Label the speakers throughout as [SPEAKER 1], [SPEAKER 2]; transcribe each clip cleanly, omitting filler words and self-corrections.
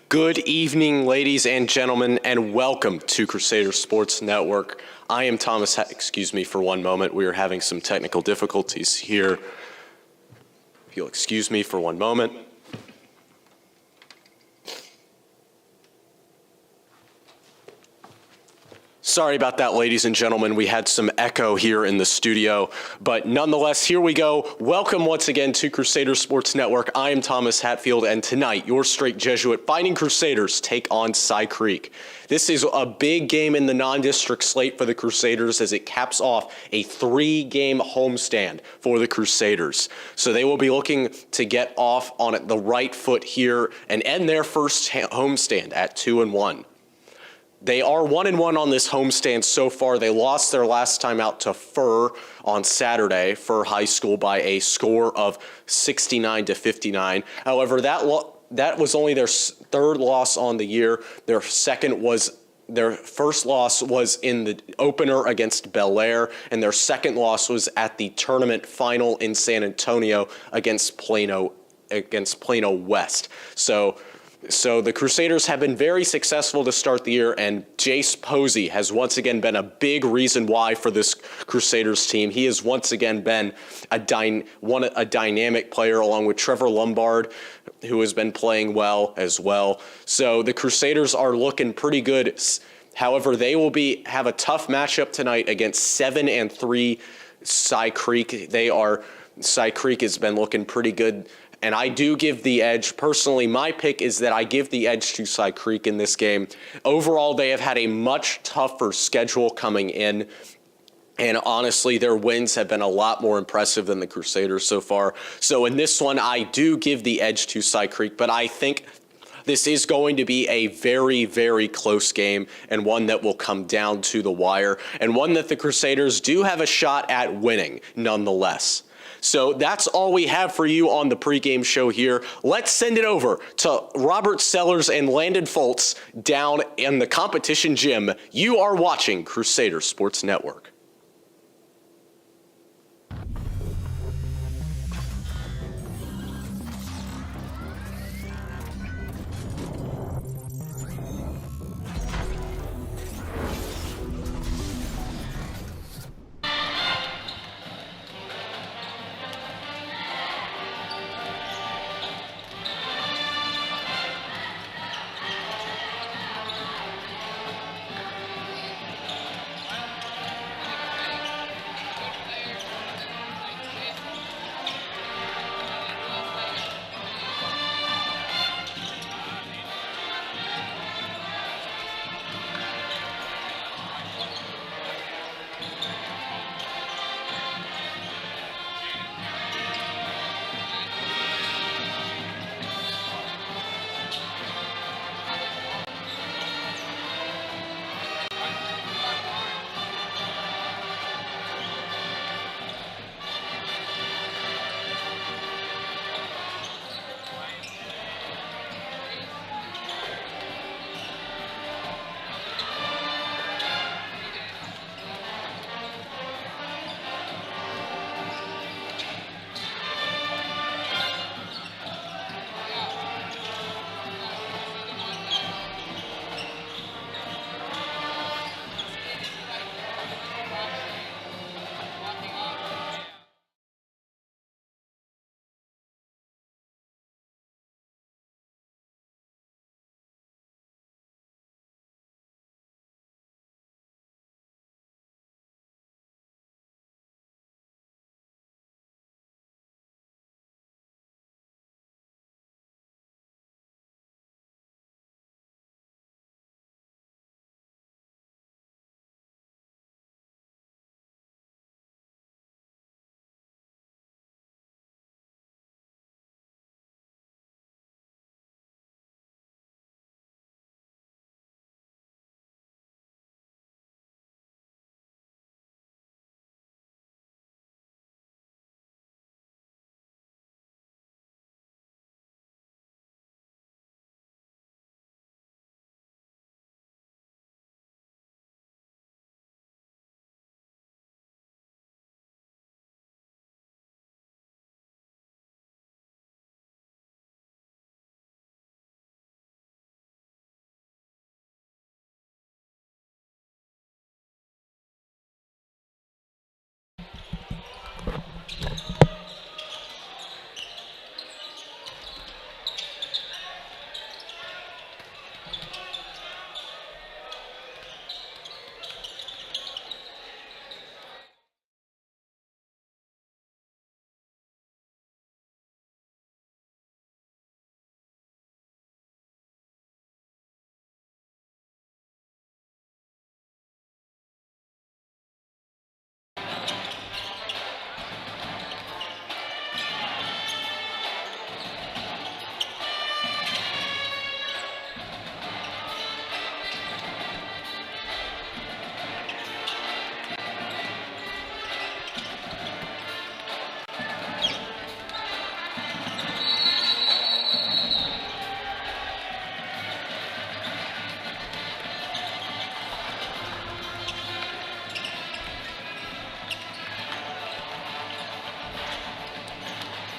[SPEAKER 1] Good evening, ladies and gentlemen, and welcome to Crusader Sports Network. I am Thomas. Excuse me for one moment. We are having some technical difficulties here. If you'll excuse me for one moment. Sorry about that, ladies and gentlemen. We had some echo here in the studio, but nonetheless, here we go. Welcome once again to Crusader Sports Network. I am Thomas Hatfield, and tonight, your straight Jesuit Fighting Crusaders take on Cy Creek. This is a big game in the non-district slate for the Crusaders as it caps off a 3-game homestand for the Crusaders. So they will be looking to get off on the right foot here and end their first homestand at 2-1. They are 1-1 on this homestand so far. They lost their last time out to Furr on Saturday, Furr High School, by a score of 69-59. However, that was only their third loss on the year. Their first loss was in the opener against Bel Air, and their second loss was at the tournament final in San Antonio against Plano West. So the Crusaders have been very successful to start the year, and Jace Posey has once again been a big reason why for this Crusaders team. He has once again been a dynamic player along with Trevor Lombard, who has been playing well as well. So the Crusaders are looking pretty good. However, they will have a tough matchup tonight against 7-3 Cy Creek. Cy Creek has been looking pretty good. And I do give the edge. Personally, my pick is that I give the edge to Cy Creek in this game. Overall, they have had a much tougher schedule coming in. And honestly, their wins have been a lot more impressive than the Crusaders so far. So in this one, I do give the edge to Cy Creek. But I think this is going to be a very, very close game, and one that will come down to the wire, and one that the Crusaders do have a shot at winning nonetheless. So that's all we have for you on the pregame show here. Let's send it over to Robert Sellers and Landon Foltz down in the competition gym. You are watching Crusader Sports Network.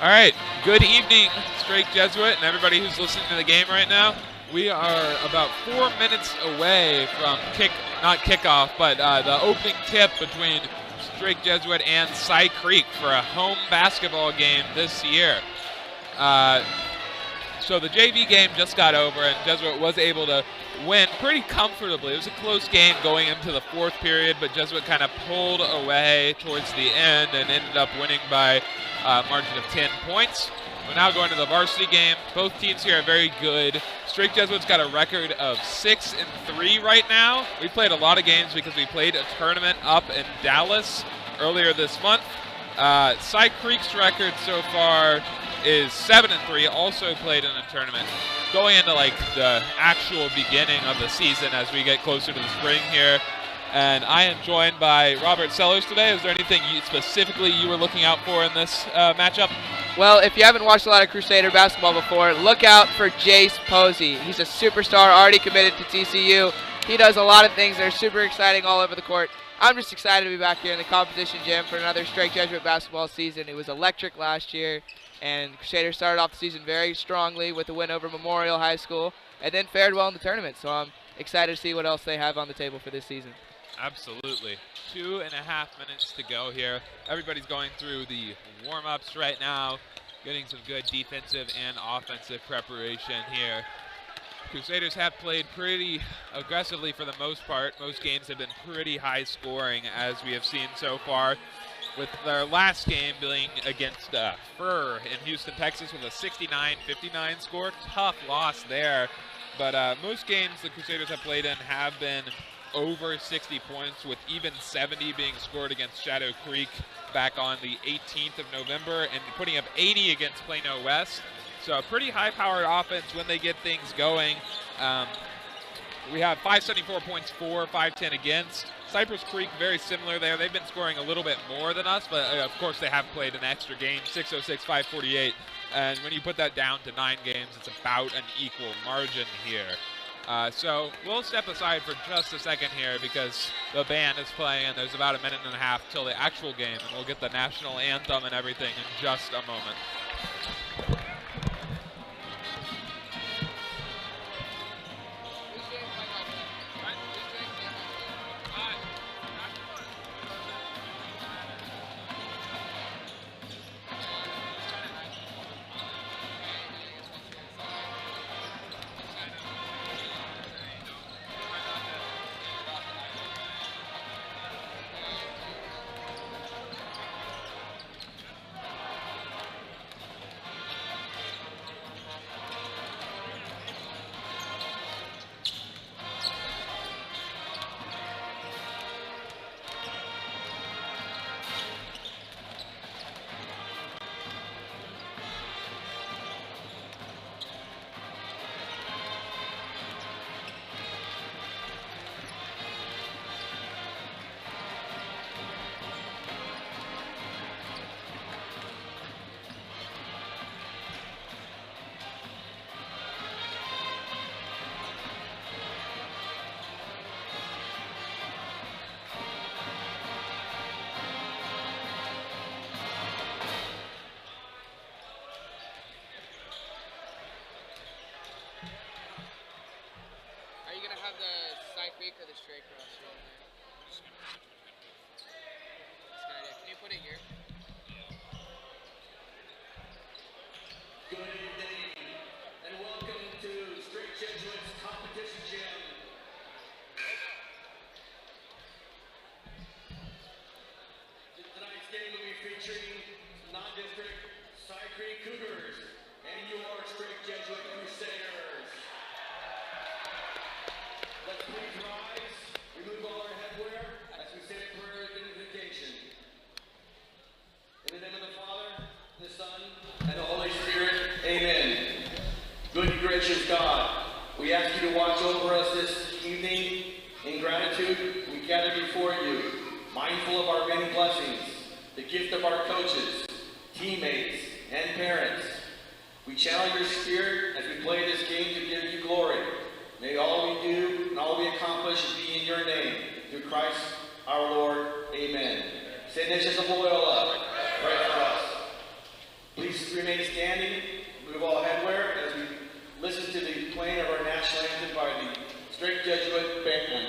[SPEAKER 2] All right, good evening, Strake Jesuit, and everybody who's listening to the game right now. We are about 4 minutes away from not kickoff, but the opening tip between Strake Jesuit and Cy Creek for a home basketball game this year. So the JV game just got over, and Jesuit was able to win pretty comfortably. It was a close game going into the fourth period, but Jesuit kind of pulled away towards the end and ended up winning by a margin of 10 points. We're now going to the varsity game. Both teams here are very good. Strake Jesuit's got a record of 6-3 right now. We played a lot of games because we played a tournament up in Dallas earlier this month. Cy Creek's record so far is 7-3, also played in a tournament. Going into like the actual beginning of the season as we get closer to the spring here. And I am joined by Robert Sellers today. Is there anything specifically you were looking out for in this matchup?
[SPEAKER 3] Well, if you haven't watched a lot of Crusader basketball before, look out for Jace Posey. He's a superstar, already committed to TCU. He does a lot of things that are super exciting all over the court. I'm just excited to be back here in the competition gym for another Strake Jesuit basketball season. It was electric last year, and Crusader started off the season very strongly with a win over Memorial High School, and then fared well in the tournament. So I'm excited to see what else they have on the table for this season.
[SPEAKER 2] Absolutely. 2.5 minutes to go here. Everybody's going through the warm-ups right now, getting some good defensive and offensive preparation here. Crusaders have played pretty aggressively for the most part. Most games have been pretty high scoring, as we have seen so far, with their last game being against Fur in Houston, Texas, with a 69-59 score. Tough loss there. But most games the Crusaders have played in have been over 60 points, with even 70 being scored against Shadow Creek back on the 18th of November and putting up 80 against Plano West. So a pretty high-powered offense when they get things going. We have 574 points for, 510 against. Cypress Creek, very similar there. They've been scoring a little bit more than us, but of course they have played an extra game, 606, 548. And when you put that down to 9 games, it's about an equal margin here. So we'll step aside for just a second here because the band is playing and there's about a minute and a half till the actual game, and we'll get the national anthem and everything in just a moment.
[SPEAKER 3] Or the straight cross on there. That's a good idea. Can you put it here?
[SPEAKER 4] Good evening, and welcome to Strake Jesuit's competition gym. Tonight's game will be featuring non-district Cy Creek Cougars and your Strake Jesuit Crusaders. Let's please rise, remove all our headwear as we say a prayer of identification. In the name of the Father, the Son, and the Holy Spirit, amen. Good and gracious God, we ask you to watch over us this evening. In gratitude, we gather before you, mindful of our many blessings, the gift of our coaches, teammates, and parents. We channel your spirit as we play this game to give you glory. May all we do and all we accomplish be in your name. Through Christ our Lord. Amen. St. Ignatius of Loyola, pray for us. Please Please remain standing, remove all headwear as we listen to the playing of our national anthem by the Straight Jesuit Band.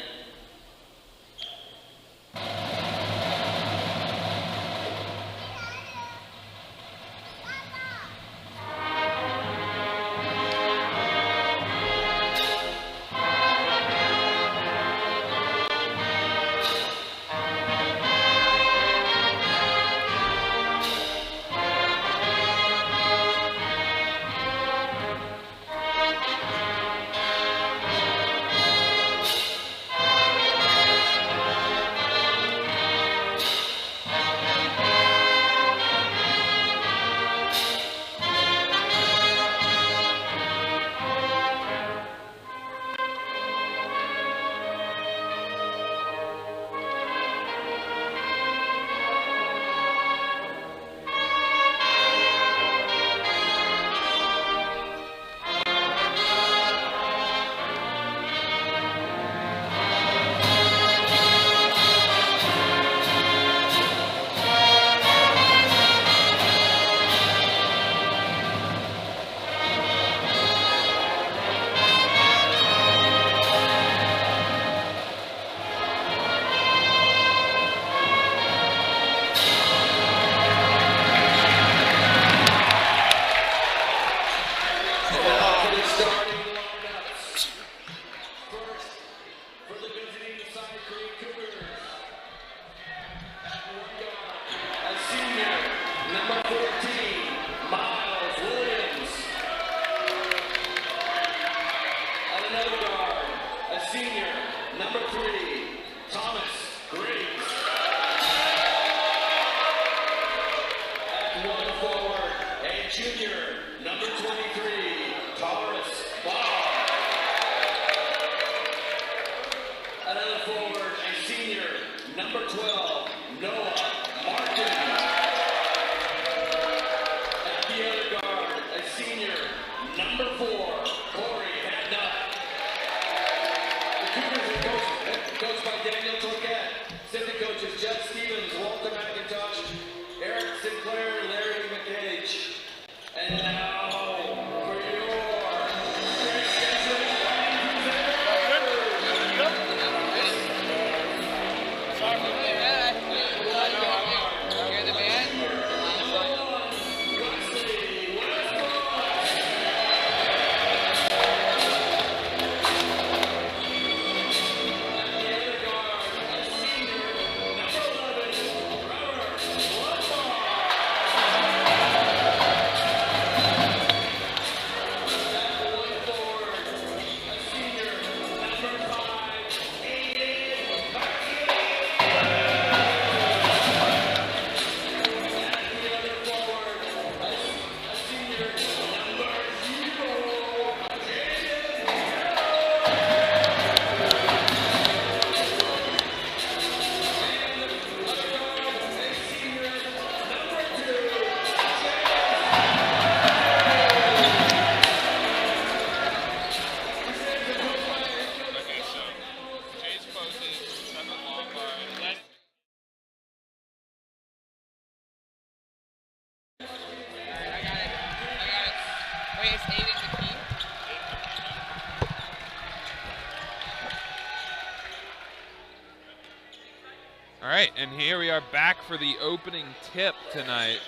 [SPEAKER 2] All right, and here we are back for the opening tip tonight.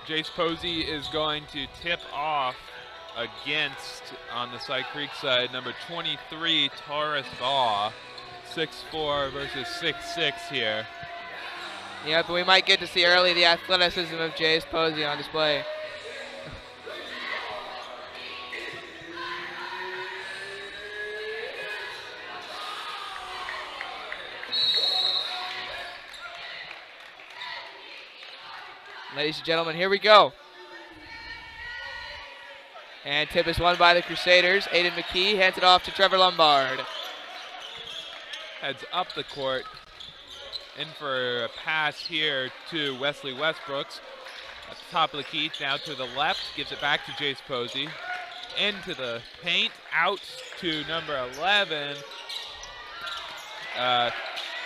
[SPEAKER 2] Jace Posey is going to tip off against, on the Side Creek side, number 23, Taurus Baugh. 6'4" versus 6'6" here.
[SPEAKER 3] Yeah, but we might get to see early the athleticism of Jace Posey on display. Ladies and gentlemen, here we go. And tip is won by the Crusaders. Aiden McKee hands it off to Trevor Lombard.
[SPEAKER 2] Heads up the court. In for a pass here to Wesley Westbrooks. At the top of the key, now to the left. Gives it back to Jace Posey. Into the paint, out to number 11.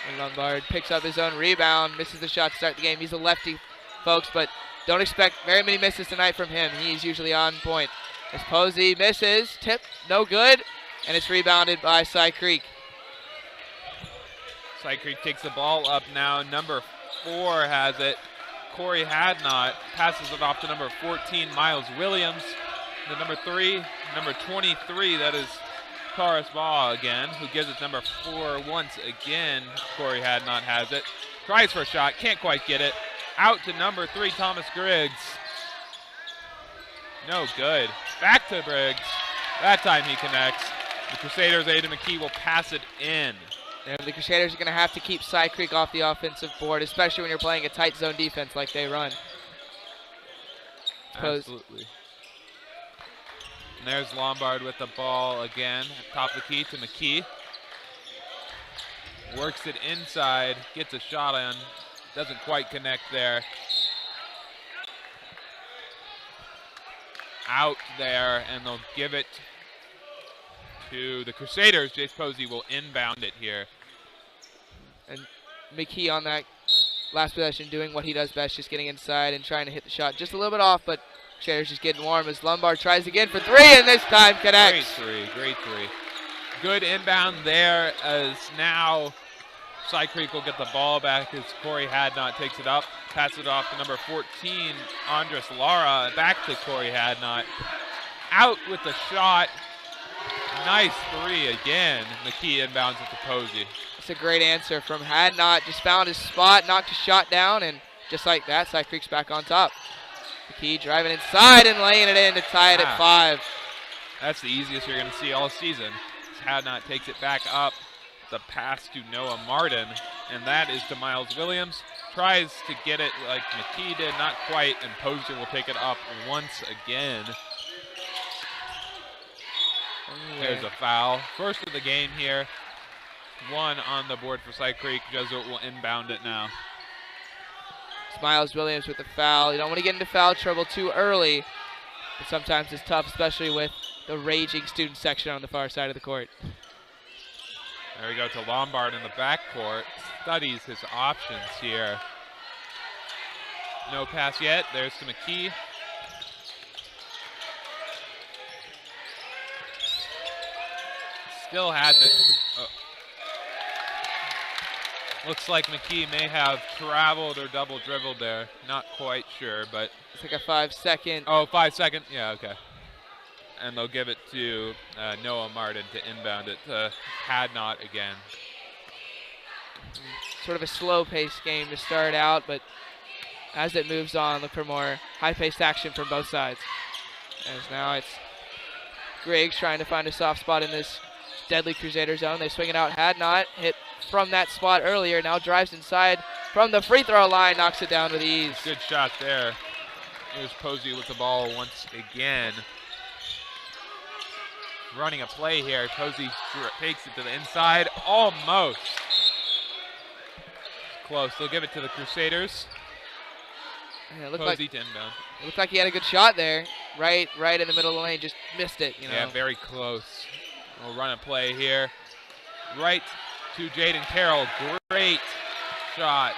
[SPEAKER 3] And Lombard picks up his own rebound, misses the shot to start the game. He's a lefty, folks, but don't expect very many misses tonight from him. He's usually on point. As Posey misses, tip, no good, and it's rebounded by Cy Creek.
[SPEAKER 2] Cy Creek takes the ball up now. Number 4 has it. Corey Hadnot passes it off to number 14, Miles Williams. The number 3, number 23, that is Taurus Baugh again, who gives it to number 4 once again. Corey Hadnot has it. Tries for a shot, can't quite get it. Out to number 3, Thomas Griggs. No good. Back to Briggs. That time he connects. The Crusaders, Aiden McKee will pass it in.
[SPEAKER 3] And the Crusaders are going to have to keep Cy Creek off the offensive board, especially when you're playing a tight zone defense like they run.
[SPEAKER 2] Absolutely. And there's Lombard with the ball again. Top of the key to McKee. Works it inside, gets a shot on. Doesn't quite connect there. Out there, and they'll give it to the Crusaders. Jace Posey will inbound it here.
[SPEAKER 3] And McKee on that last possession doing what he does best, just getting inside and trying to hit the shot just a little bit off, but Crusaders just getting warm as Lombard tries again for 3, and this time connects.
[SPEAKER 2] Great three. Good inbound there as now Cy Creek will get the ball back as Corey Hadnot takes it up, passes it off to number 14, Andres Lara, back to Corey Hadnot. Out with the shot. Nice 3 again. McKee inbounds it to Posey.
[SPEAKER 3] It's a great answer from Hadnot. Just found his spot, knocked his shot down, and just like that, Cy Creek's back on top. McKee driving inside and laying it in to tie it at 5.
[SPEAKER 2] That's the easiest you're going to see all season. Hadnot takes it back up. The pass to Noah Martin, and that is to Miles Williams. Tries to get it like McKee did, not quite, and Posey will take it up once again. There's a foul. First of the game here. 1 on the board for Cy Creek. Jesuit will inbound it now.
[SPEAKER 3] It's Miles Williams with the foul. You don't want to get into foul trouble too early, but sometimes it's tough, especially with the raging student section on the far side of the court.
[SPEAKER 2] There we go to Lombard in the backcourt. Studies his options here. No pass yet. There's to McKee. Still has it. Looks like McKee may have traveled or double dribbled there. Not quite sure, but.
[SPEAKER 3] It's like a 5-second.
[SPEAKER 2] Oh, 5 second. Yeah, okay. And they'll give it to Noah Martin to inbound it to Hadnot again.
[SPEAKER 3] Sort of a slow-paced game to start out, but as it moves on, look for more high-paced action from both sides. As now it's Griggs trying to find a soft spot in this deadly Crusader zone. They swing it out. Hadnot hit from that spot earlier. Now drives inside from the free throw line, knocks it down with ease.
[SPEAKER 2] Good shot there. Here's Posey with the ball once again. Running a play here. Posey takes it to the inside. Almost. Close. They'll give it to the Crusaders.
[SPEAKER 3] Yeah,
[SPEAKER 2] Posey to inbound.
[SPEAKER 3] It looked like he had a good shot there. Right in the middle of the lane. Just missed it, you know.
[SPEAKER 2] Yeah, very close. We'll run a play here. Right to Jaden Carroll. Great shot.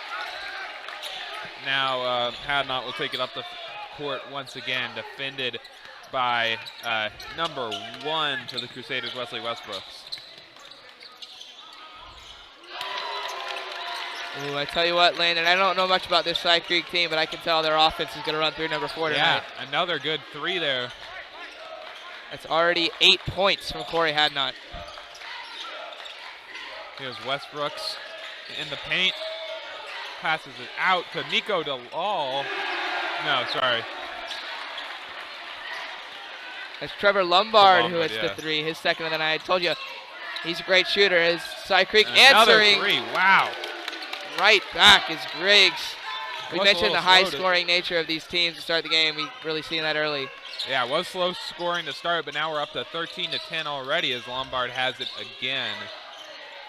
[SPEAKER 2] Now Hadnot will take it up the court once again, defended by number 1 for the Crusaders, Wesley Westbrooks.
[SPEAKER 3] Ooh, I tell you what, Landon, I don't know much about this Cy Creek team, but I can tell their offense is going to run through number 4 tonight.
[SPEAKER 2] Yeah, another good 3 there.
[SPEAKER 3] That's already 8 points from Corey Hadnot.
[SPEAKER 2] Here's Westbrooks in the paint. Passes it out to Nico DeLal. No, sorry.
[SPEAKER 3] That's Trevor Lombard who hits the 3, his second of the night. I told you, he's a great shooter. As Cy Creek answering.
[SPEAKER 2] Another 3, wow.
[SPEAKER 3] Right back is Griggs. We mentioned the
[SPEAKER 2] high
[SPEAKER 3] high-scoring nature of these teams to start the game. We really seen that early.
[SPEAKER 2] Yeah, it was slow scoring to start, but now we're up to 13-10 already as Lombard has it again.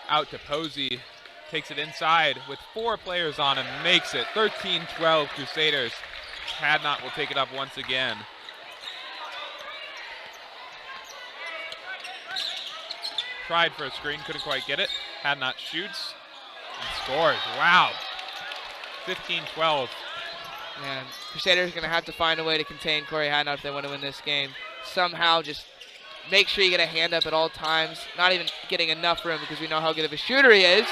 [SPEAKER 2] Out to Posey. Takes it inside with 4 players on him. Makes it 13-12 Crusaders. Hadnot will take it up once again. Tried for a screen, couldn't quite get it. Hadnot shoots. scores. Wow. 15-12.
[SPEAKER 3] And Crusaders are going to have to find a way to contain Corey Hadnot if they want to win this game. Somehow just make sure you get a hand up at all times. Not even getting enough room because we know how good of a shooter he is.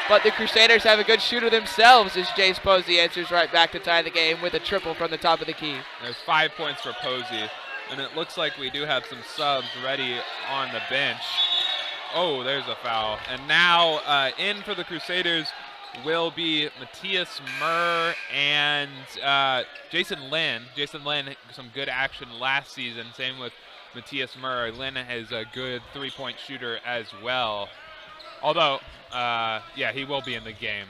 [SPEAKER 3] But the Crusaders have a good shooter themselves as Jace Posey answers right back to tie the game with a triple from the top of the key.
[SPEAKER 2] There's 5 points for Posey. And it looks like we do have some subs ready on the bench. Oh, there's a foul. And now in for the Crusaders will be Matthias Murr and Jason Lynn. Jason Lynn, some good action last season. Same with Matthias Murr. Lynn is a good three-point shooter as well. Although, yeah, he will be in the game.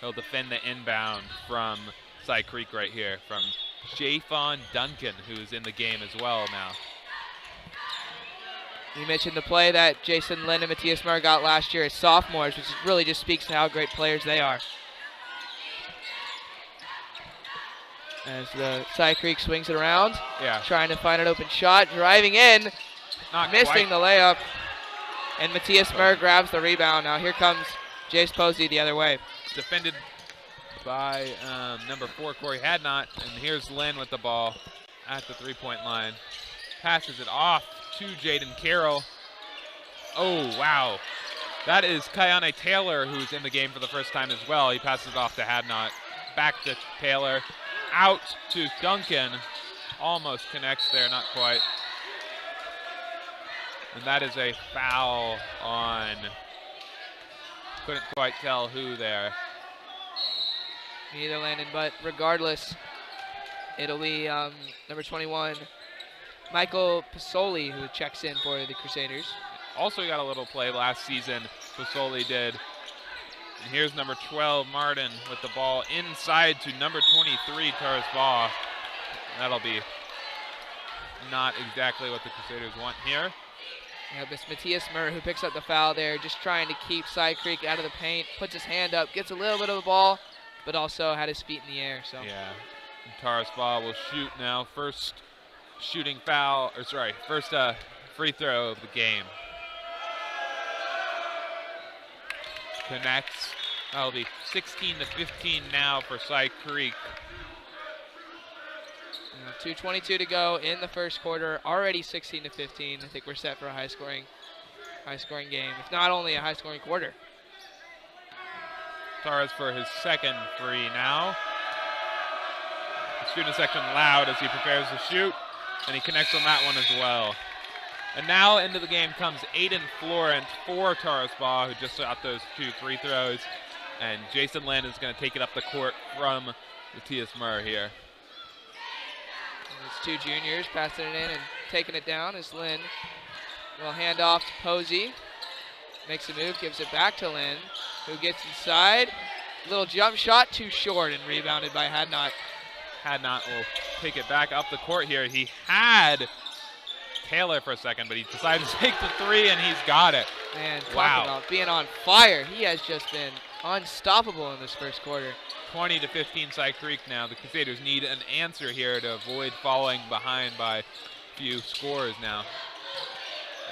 [SPEAKER 2] He'll defend the inbound from Cy Creek right here, from Jafon Duncan, who's in the game as well now.
[SPEAKER 3] You mentioned the play that Jason Lynn and Matthias Murr got last year as sophomores, which really just speaks to how great players they are. As the Cy Creek swings it around, trying to find an open shot, driving in, missing the layup, and Matthias Murr grabs the rebound. Now here comes Jace Posey the other way.
[SPEAKER 2] Defended by number 4, Corey Hadnot, and here's Lynn with the ball at the three-point line. Passes it off to Jaden Carroll. Oh, wow. That is Kayane Taylor, who's in the game for the first time as well. He passes it off to Hadnot. Back to Taylor. Out to Duncan. Almost connects there, not quite. And that is a foul on, couldn't quite tell who there.
[SPEAKER 3] Neither Landon, but regardless, it'll be number 21, Michael Pasoli, who checks in for the Crusaders.
[SPEAKER 2] Also got a little play last season, Pasoli did. And here's number 12, Martin, with the ball inside to number 23, Taras Baugh. That'll be not exactly what the Crusaders want here.
[SPEAKER 3] Yeah, it's Matthias Murr who picks up the foul there, just trying to keep Cy Creek out of the paint, puts his hand up, gets a little bit of the ball, but also had his feet in the air. So
[SPEAKER 2] yeah, Taras Baugh will shoot now. First shooting foul, or sorry, first free throw of the game. Connects. That'll be 16-15 now for Cy Creek.
[SPEAKER 3] 2:22 to go in the first quarter. Already 16-15. I think we're set for a high-scoring game, if not only a high-scoring quarter.
[SPEAKER 2] Taras for his second free now. The student section loud as he prepares to shoot, and he connects on that one as well. And now into the game comes Aiden Florent for Taras Baugh, who just shot those 2 free throws. And Jason Lynn is going to take it up the court from Matthias Murr here.
[SPEAKER 3] It's 2 juniors passing it in and taking it down as Lynn will hand off to Posey. Makes a move, gives it back to Lynn, who gets inside. Little jump shot, too short, and rebounded by Hadnot.
[SPEAKER 2] Hadnot will take it back up the court here. He had Taylor for a second, but he decided to take the 3, and he's got it.
[SPEAKER 3] Man, talk about being on fire. He has just been unstoppable in this first quarter.
[SPEAKER 2] 20-15 Cy Creek now. The Crusaders need an answer here to avoid falling behind by a few scores now.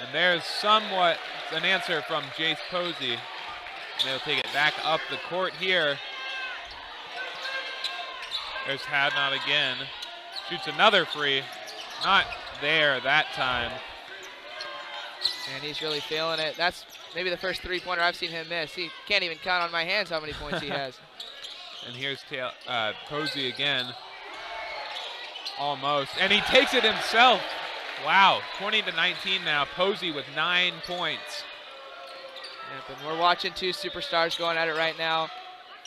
[SPEAKER 2] And there's somewhat an answer from Jace Posey. They'll take it back up the court here. There's Hadnot again. Shoots another free. Not there that time.
[SPEAKER 3] And he's really feeling it. That's maybe the first three-pointer I've seen him miss. He can't even count on my hands how many points he has.
[SPEAKER 2] And here's Posey again. Almost. And he takes it himself. Wow. 20-19 now. Posey with 9 points.
[SPEAKER 3] Yep, and we're watching 2 superstars going at it right now.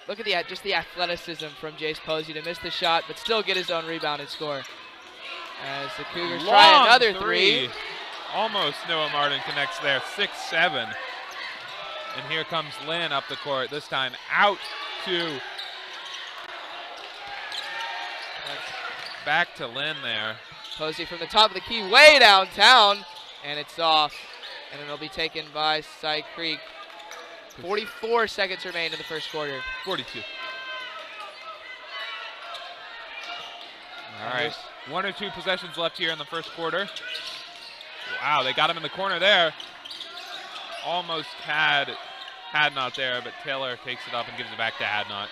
[SPEAKER 3] Look at just the athleticism from Jace Posey to miss the shot, but still get his own rebound and score. As the Cougars try another 3.
[SPEAKER 2] Almost Noah Martin connects there. 6-7. And here comes Lynn up the court. This time out to... Back to Lynn there.
[SPEAKER 3] Posey from the top of the key, way downtown, and it's off. And it'll be taken by Cy Creek. 44 seconds remain in the first quarter.
[SPEAKER 2] 42. All right, 1 or 2 possessions left here in the first quarter. Wow, they got him in the corner there. Almost had Hadnot there, but Taylor takes it up and gives it back to Hadnot.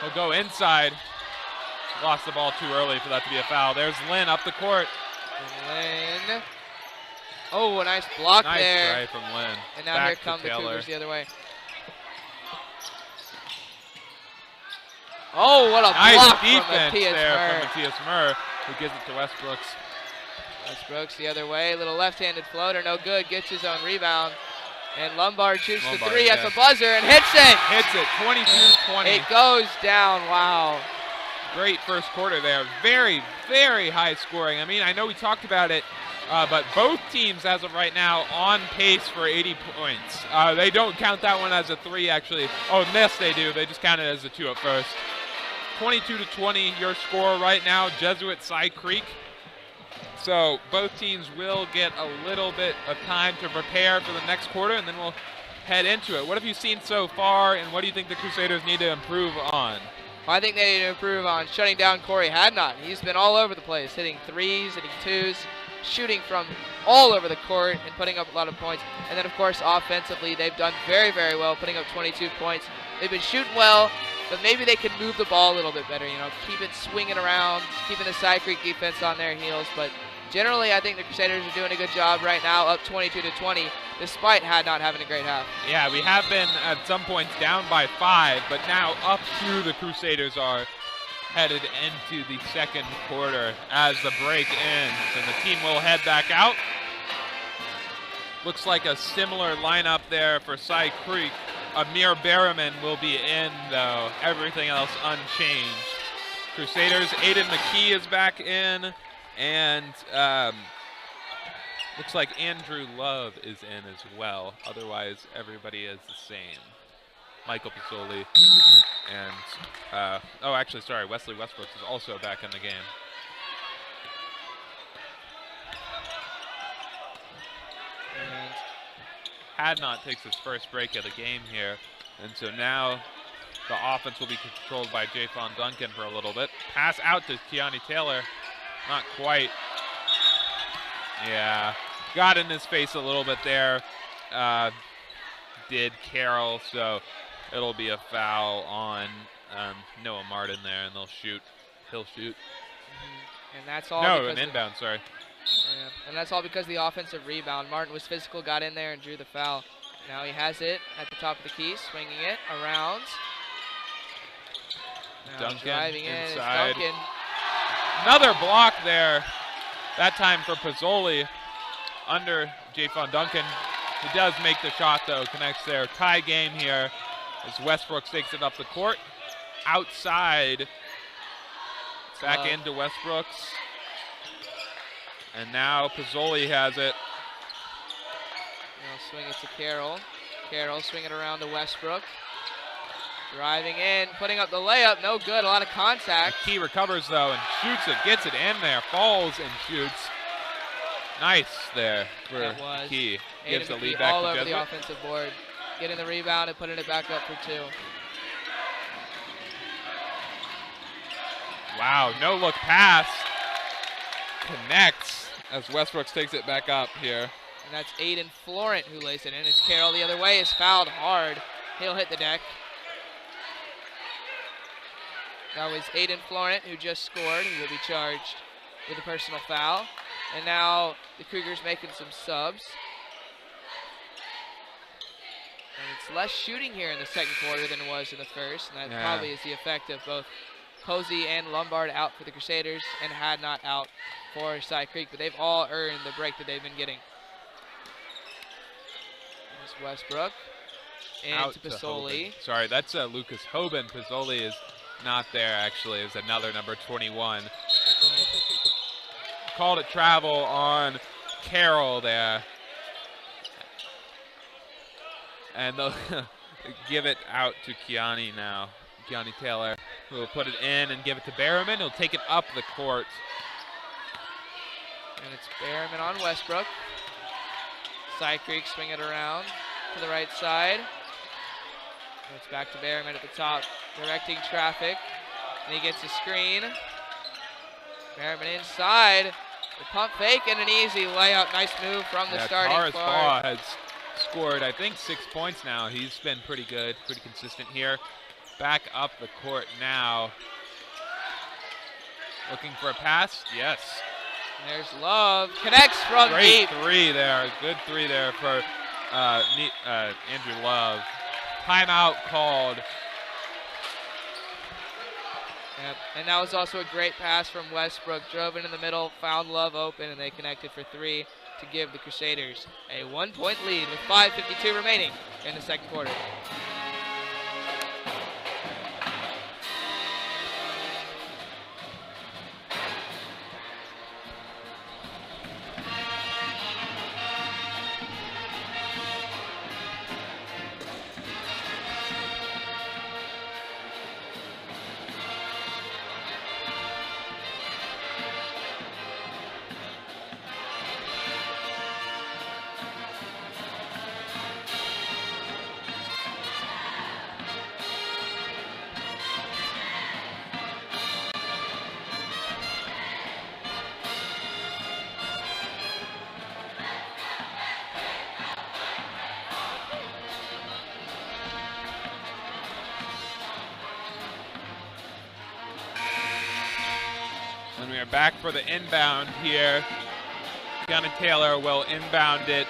[SPEAKER 2] He'll go inside. Lost the ball too early for that to be a foul. There's Lynn up the court.
[SPEAKER 3] And Lynn. Oh, a nice block there.
[SPEAKER 2] Nice try from Lynn.
[SPEAKER 3] And now
[SPEAKER 2] back
[SPEAKER 3] here come the
[SPEAKER 2] Taylor.
[SPEAKER 3] Cougars the other way. Oh, what a
[SPEAKER 2] nice
[SPEAKER 3] block
[SPEAKER 2] defense
[SPEAKER 3] from Matthias
[SPEAKER 2] there
[SPEAKER 3] Murr.
[SPEAKER 2] from Matthias Murr, who gives it to Westbrooks.
[SPEAKER 3] Westbrooks the other way. Little left-handed floater, no good. Gets his own rebound. And Lombard shoots the three at the buzzer and hits it.
[SPEAKER 2] Hits it, 22-20.
[SPEAKER 3] It goes down, wow.
[SPEAKER 2] Great first quarter there. Very, very high scoring. I mean, I know we talked about it, but both teams as of right now on pace for 80 points. They don't count that one as a 3, actually. Oh, yes, they do. They just count it as a 2 at first. 22-20, your score right now, Jesuit Cy Creek. So both teams will get a little bit of time to prepare for the next quarter, and then we'll head into it. What have you seen so far, and what do you think the Crusaders need to improve on?
[SPEAKER 3] I think they need to improve on shutting down Corey Hadnot. He's been all over the place, hitting threes, hitting twos, shooting from all over the court and putting up a lot of points. And then, of course, offensively, they've done very, very well, putting up 22 points. They've been shooting well, but maybe they can move the ball a little bit better, you know, keep it swinging around, keeping the Cy Creek defense on their heels. But generally, I think the Crusaders are doing a good job right now, up 22-20, despite Hadnot having a great half.
[SPEAKER 2] Yeah, we have been at some points down by 5, but now up to the Crusaders are headed into the second quarter as the break ends, and the team will head back out. Looks like a similar lineup there for Cy Creek. Amir Berriman will be in, though. Everything else unchanged. Crusaders, Aiden McKee is back in, and looks like Andrew Love is in as well. Otherwise, everybody is the same. Michael Pizzoli and, oh, actually, sorry, Wesley Westbrooks is also back in the game. And Hadnot takes his first break of the game here, and so now the offense will be controlled by Jayfon Duncan for a little bit. Pass out to Keani Taylor. Not quite. Yeah, got in his face a little bit there. Did Carroll, so it'll be a foul on Noah Martin there, and they'll shoot. He'll shoot.
[SPEAKER 3] And that's all.
[SPEAKER 2] No, an inbound, sorry.
[SPEAKER 3] Yeah, and that's all because of the offensive rebound. Martin was physical, got in there, and drew the foul. Now he has it at the top of the key, swinging it around. Now
[SPEAKER 2] Duncan
[SPEAKER 3] driving in is
[SPEAKER 2] inside.
[SPEAKER 3] Duncan.
[SPEAKER 2] Another block there, that time for Pizzoli under Jayfon Duncan. He does make the shot, though, connects there. Tie game here as Westbrooks takes it up the court. Outside, back into Westbrooks. And now Pizzoli has it.
[SPEAKER 3] Now swing it to Carroll. Carroll swing it around to Westbrook. Driving in, putting up the layup, no good, a lot of contact.
[SPEAKER 2] McKee recovers though and shoots it, gets it in there, falls and shoots. Nice there for McKee. Gives the lead back
[SPEAKER 3] all
[SPEAKER 2] to
[SPEAKER 3] over
[SPEAKER 2] Jesuit.
[SPEAKER 3] the offensive board. Getting the rebound and putting it back up for 2.
[SPEAKER 2] Wow, no look pass. Connects as Westbrooks takes it back up here.
[SPEAKER 3] And that's Aiden Florent who lays it in as Carroll the other way is fouled hard. He'll hit the deck. That was Aiden Florent who just scored. He will be charged with a personal foul. And now the Cougars making some subs. And it's less shooting here in the second quarter than it was in the first. And that probably is the effect of both Posey and Lombard out for the Crusaders and Hadnot out for Cy Creek. But they've all earned the break that they've been getting. There's Westbrook. And
[SPEAKER 2] Out
[SPEAKER 3] to Pizzoli.
[SPEAKER 2] Sorry, that's Lucas Hoban. Pizzoli is not there, actually. It's another number 21. Called it travel on Carroll there. And they'll give it out to Keani now. Keani Taylor, who will put it in and give it to Berriman. He'll take it up the court.
[SPEAKER 3] And it's Berriman on Westbrook. Cy Creek swing it around to the right side. And it's back to Berriman at the top, directing traffic. And he gets a screen. Berriman inside. The pump fake and an easy layup. Nice move from the starting
[SPEAKER 2] Taurus
[SPEAKER 3] guard.
[SPEAKER 2] Baugh has scored, I think, 6 points now. He's been pretty good, pretty consistent here. Back up the court now. Looking for a pass. Yes.
[SPEAKER 3] There's Love. Connects from
[SPEAKER 2] Great
[SPEAKER 3] deep.
[SPEAKER 2] three there. Good three there for Andrew Love. Timeout called.
[SPEAKER 3] Yep. And that was also a great pass from Westbrook. Drove into the middle, found Love open, and they connected for three to give the Crusaders a 1-point lead with 5:52 remaining in the second quarter.
[SPEAKER 2] And we are back for the inbound here. Gunnar Taylor will inbound it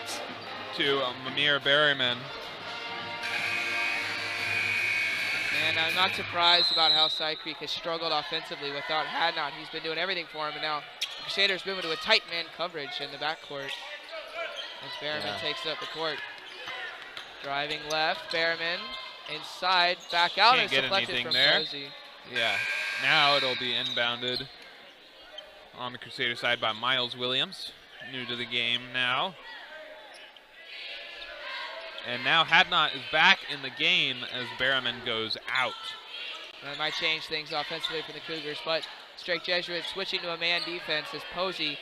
[SPEAKER 2] to Mimir Berryman.
[SPEAKER 3] And I'm not surprised about how Cy Creek has struggled offensively without Hadnot. He's been doing everything for him, and now the Crusaders moving to a tight man coverage in the backcourt as Berryman takes up the court. Driving left, Berryman inside, back out,
[SPEAKER 2] Can't
[SPEAKER 3] and it's
[SPEAKER 2] get
[SPEAKER 3] deflected
[SPEAKER 2] anything
[SPEAKER 3] from
[SPEAKER 2] there.
[SPEAKER 3] Posey.
[SPEAKER 2] Yeah, now it'll be inbounded on the Crusader side by Miles Williams, new to the game now. And now Hadnot is back in the game as Berryman goes out.
[SPEAKER 3] That might change things offensively for the Cougars, but Strake Jesuits switching to a man defense as Posey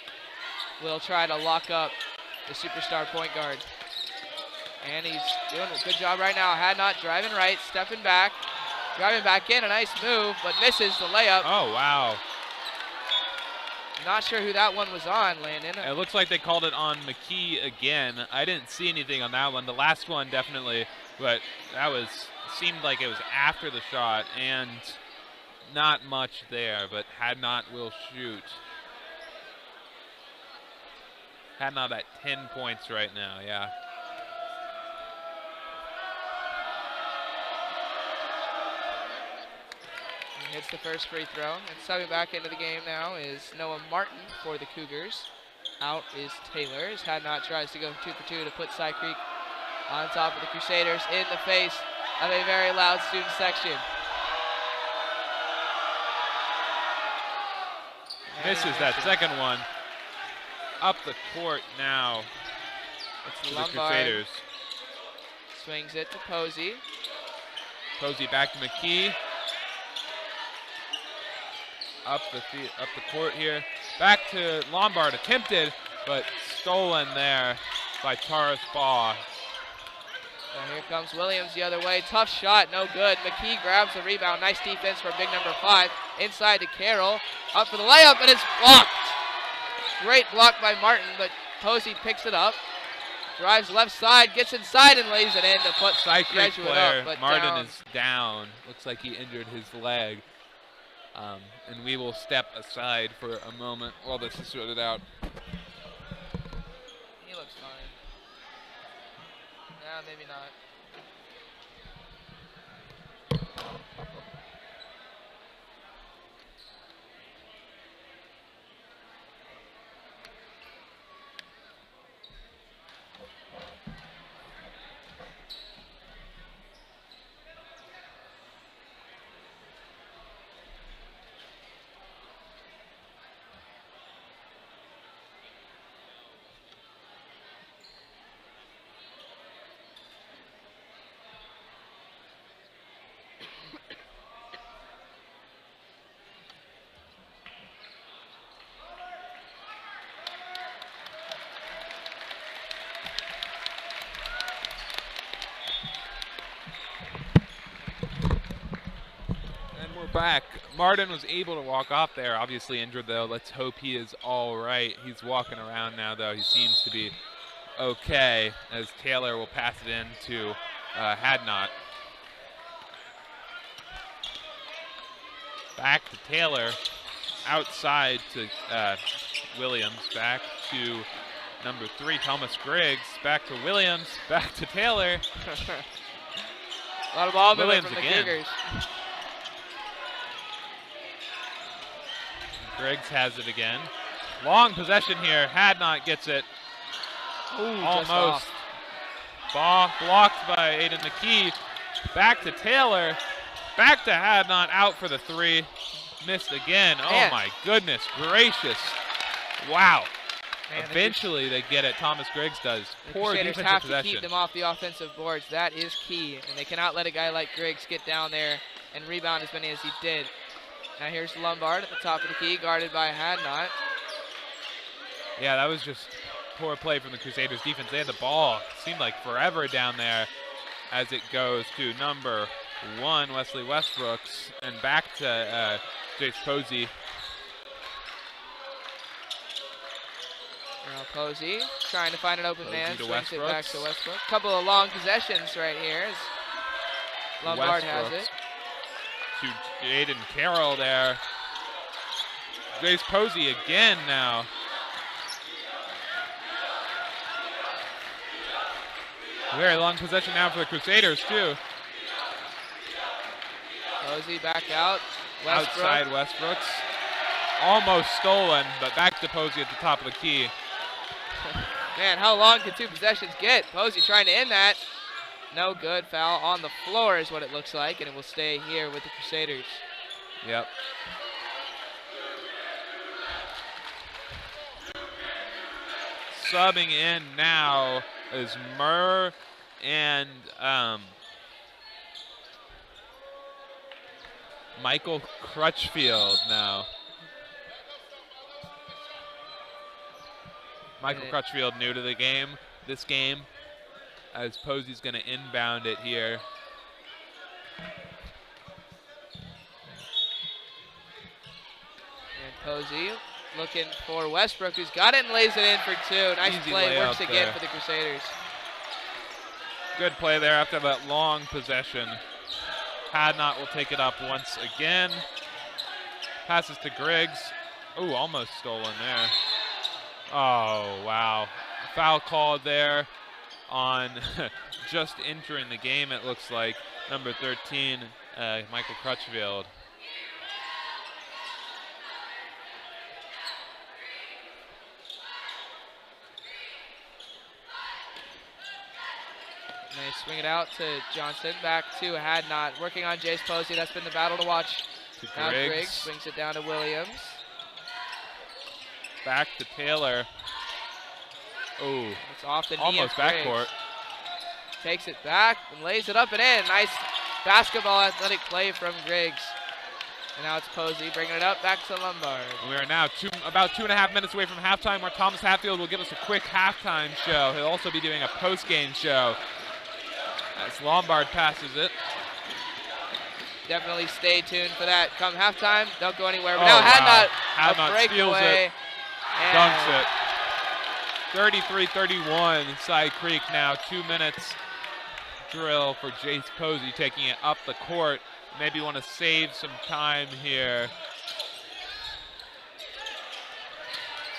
[SPEAKER 3] will try to lock up the superstar point guard. And he's doing a good job right now. Hadnot driving right, stepping back, driving back in, a nice move, but misses the layup.
[SPEAKER 2] Oh, wow.
[SPEAKER 3] Not sure who that one was on, Landon.
[SPEAKER 2] It looks like they called it on McKee again. I didn't see anything on that one. The last one definitely, but that seemed like it was after the shot and not much there, but Hadnot will shoot. Hadnot at 10 points right now, yeah.
[SPEAKER 3] Hits the first free throw. And subbing back into the game now is Noah Martin for the Cougars. Out is Taylor as Hadnot tries to go 2 for 2 to put Cy Creek on top of the Crusaders in the face of a very loud student section.
[SPEAKER 2] Misses that second one. Up the court now.
[SPEAKER 3] It's
[SPEAKER 2] to the
[SPEAKER 3] Lombard.
[SPEAKER 2] Crusaders.
[SPEAKER 3] Swings it to Posey.
[SPEAKER 2] Posey back to McKee. Up the court here. Back to Lombard, attempted, but stolen there by Taurus Baugh.
[SPEAKER 3] And here comes Williams the other way. Tough shot, no good. McKee grabs the rebound. Nice defense from big number 5. Inside to Carroll. Up for the layup, and it's blocked. Great block by Martin, but Posey picks it up. Drives left side, gets inside, and lays it in to put
[SPEAKER 2] Cy Creek
[SPEAKER 3] Jesuit
[SPEAKER 2] player
[SPEAKER 3] up, but
[SPEAKER 2] Martin
[SPEAKER 3] down.
[SPEAKER 2] is down. Looks like he injured his leg. And we will step aside for a moment while this is sorted out.
[SPEAKER 3] He looks fine. Nah, maybe not.
[SPEAKER 2] Back. Martin was able to walk off there, obviously injured though. Let's hope he is all right. He's walking around now though. He seems to be okay, as Taylor will pass it in to Hadnot. Back to Taylor, outside to Williams, back to number 3, Thomas Griggs, back to Williams, back to Taylor.
[SPEAKER 3] A lot of ball movement
[SPEAKER 2] Williams
[SPEAKER 3] from the
[SPEAKER 2] again.
[SPEAKER 3] Cougars.
[SPEAKER 2] Griggs has it again. Long possession here. Hadnot gets it.
[SPEAKER 3] Ooh,
[SPEAKER 2] Almost. Ball blocked by Aiden McKee. Back to Taylor. Back to Hadnot. Out for the 3. Missed again.
[SPEAKER 3] Man.
[SPEAKER 2] Oh my goodness gracious. Wow.
[SPEAKER 3] Man,
[SPEAKER 2] Eventually they get it. Thomas Griggs does.
[SPEAKER 3] the
[SPEAKER 2] Poor
[SPEAKER 3] Crusaders
[SPEAKER 2] defensive
[SPEAKER 3] have to
[SPEAKER 2] possession.
[SPEAKER 3] keep them off the offensive boards. That is key, and they cannot let a guy like Griggs get down there and rebound as many as he did. Now here's Lombard at the top of the key, guarded by Hadnot.
[SPEAKER 2] Yeah, that was just poor play from the Crusaders defense. They had the ball. It seemed like forever down there as it goes to number 1, Wesley Westbrooks, and back to Jace Posey.
[SPEAKER 3] Now Posey trying to find an open
[SPEAKER 2] Posey
[SPEAKER 3] man,
[SPEAKER 2] to
[SPEAKER 3] swings it back
[SPEAKER 2] Westbrooks.
[SPEAKER 3] to Westbrook. Couple of long possessions right here as Lombard has
[SPEAKER 2] Westbrooks
[SPEAKER 3] it.
[SPEAKER 2] to Jaden Carroll there. Jace Posey again now. Very long possession now for the Crusaders too.
[SPEAKER 3] Posey back out. Westbrook.
[SPEAKER 2] Outside Westbrooks. Almost stolen, but back to Posey at the top of the key.
[SPEAKER 3] Man, how long can 2 possessions get? Posey trying to end that. No good. Foul on the floor is what it looks like, and it will stay here with the Crusaders.
[SPEAKER 2] Yep. Subbing in now is Murr and Michael Crutchfield now. Michael Crutchfield new to the game, this game, as Posey's going to inbound it here.
[SPEAKER 3] And Posey looking for Westbrook, who's got it and lays it in for 2. Nice
[SPEAKER 2] Easy
[SPEAKER 3] play,
[SPEAKER 2] layup
[SPEAKER 3] works again
[SPEAKER 2] there.
[SPEAKER 3] for the Crusaders.
[SPEAKER 2] Good play there after that long possession. Hadnot will take it up once again. Passes to Griggs. Ooh, almost stolen there. Oh, wow. Foul called there on just entering the game, it looks like. Number 13, Michael Crutchfield.
[SPEAKER 3] And they swing it out to Johnson, back to Hadnot, working on Jace Posey. That's been the battle to watch.
[SPEAKER 2] To
[SPEAKER 3] Now
[SPEAKER 2] Griggs.
[SPEAKER 3] Griggs swings it down to Williams.
[SPEAKER 2] Back to Taylor. Ooh,
[SPEAKER 3] It's off the knee
[SPEAKER 2] almost
[SPEAKER 3] of Griggs.
[SPEAKER 2] backcourt.
[SPEAKER 3] Takes it back and lays it up and in. Nice basketball athletic play from Griggs. And now it's Posey bringing it up back to Lombard.
[SPEAKER 2] We are now about 2.5 minutes away from halftime, where Thomas Hatfield will give us a quick halftime show. He'll also be doing a post-game show as Lombard passes it.
[SPEAKER 3] Definitely stay tuned for that. Come halftime, don't go anywhere. But
[SPEAKER 2] Oh,
[SPEAKER 3] now
[SPEAKER 2] wow.
[SPEAKER 3] Hadnot,
[SPEAKER 2] Hadnot
[SPEAKER 3] a
[SPEAKER 2] steals
[SPEAKER 3] breakaway.
[SPEAKER 2] it,
[SPEAKER 3] and
[SPEAKER 2] dunks it. 33-31, Cy Creek now. 2 minutes drill for Jace Posey, taking it up the court. Maybe want to save some time here.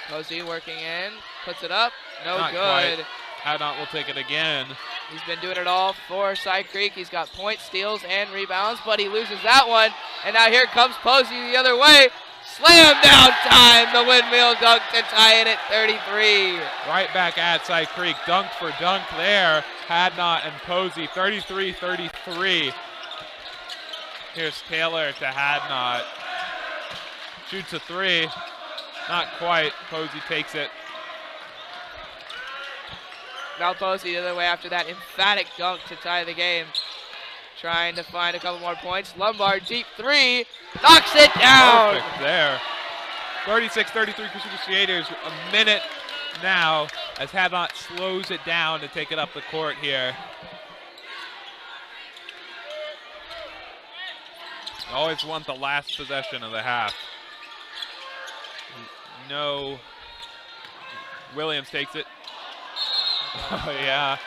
[SPEAKER 3] Posey working in, puts it up, no
[SPEAKER 2] Not
[SPEAKER 3] good.
[SPEAKER 2] quite. Hadnot will take it again.
[SPEAKER 3] He's been doing it all for Cy Creek. He's got points, steals, and rebounds, but he loses that one. And now here comes Posey the other way. Slam down time. The windmill dunk to tie it at 33.
[SPEAKER 2] Right back at Cy Creek. Dunk for dunk there. Hadnot and Posey. 33-33. Here's Taylor to Hadnot. Shoots a 3. Not quite. Posey takes it.
[SPEAKER 3] Now Posey the other way after that emphatic dunk to tie the game. Trying to find a couple more points. Lombard deep 3. Knocks it down.
[SPEAKER 2] Perfect there. 36-33 Crusaders. A minute now as Hadnot slows it down to take it up the court here. Always want the last possession of the half. No. Williams takes it. Oh, yeah.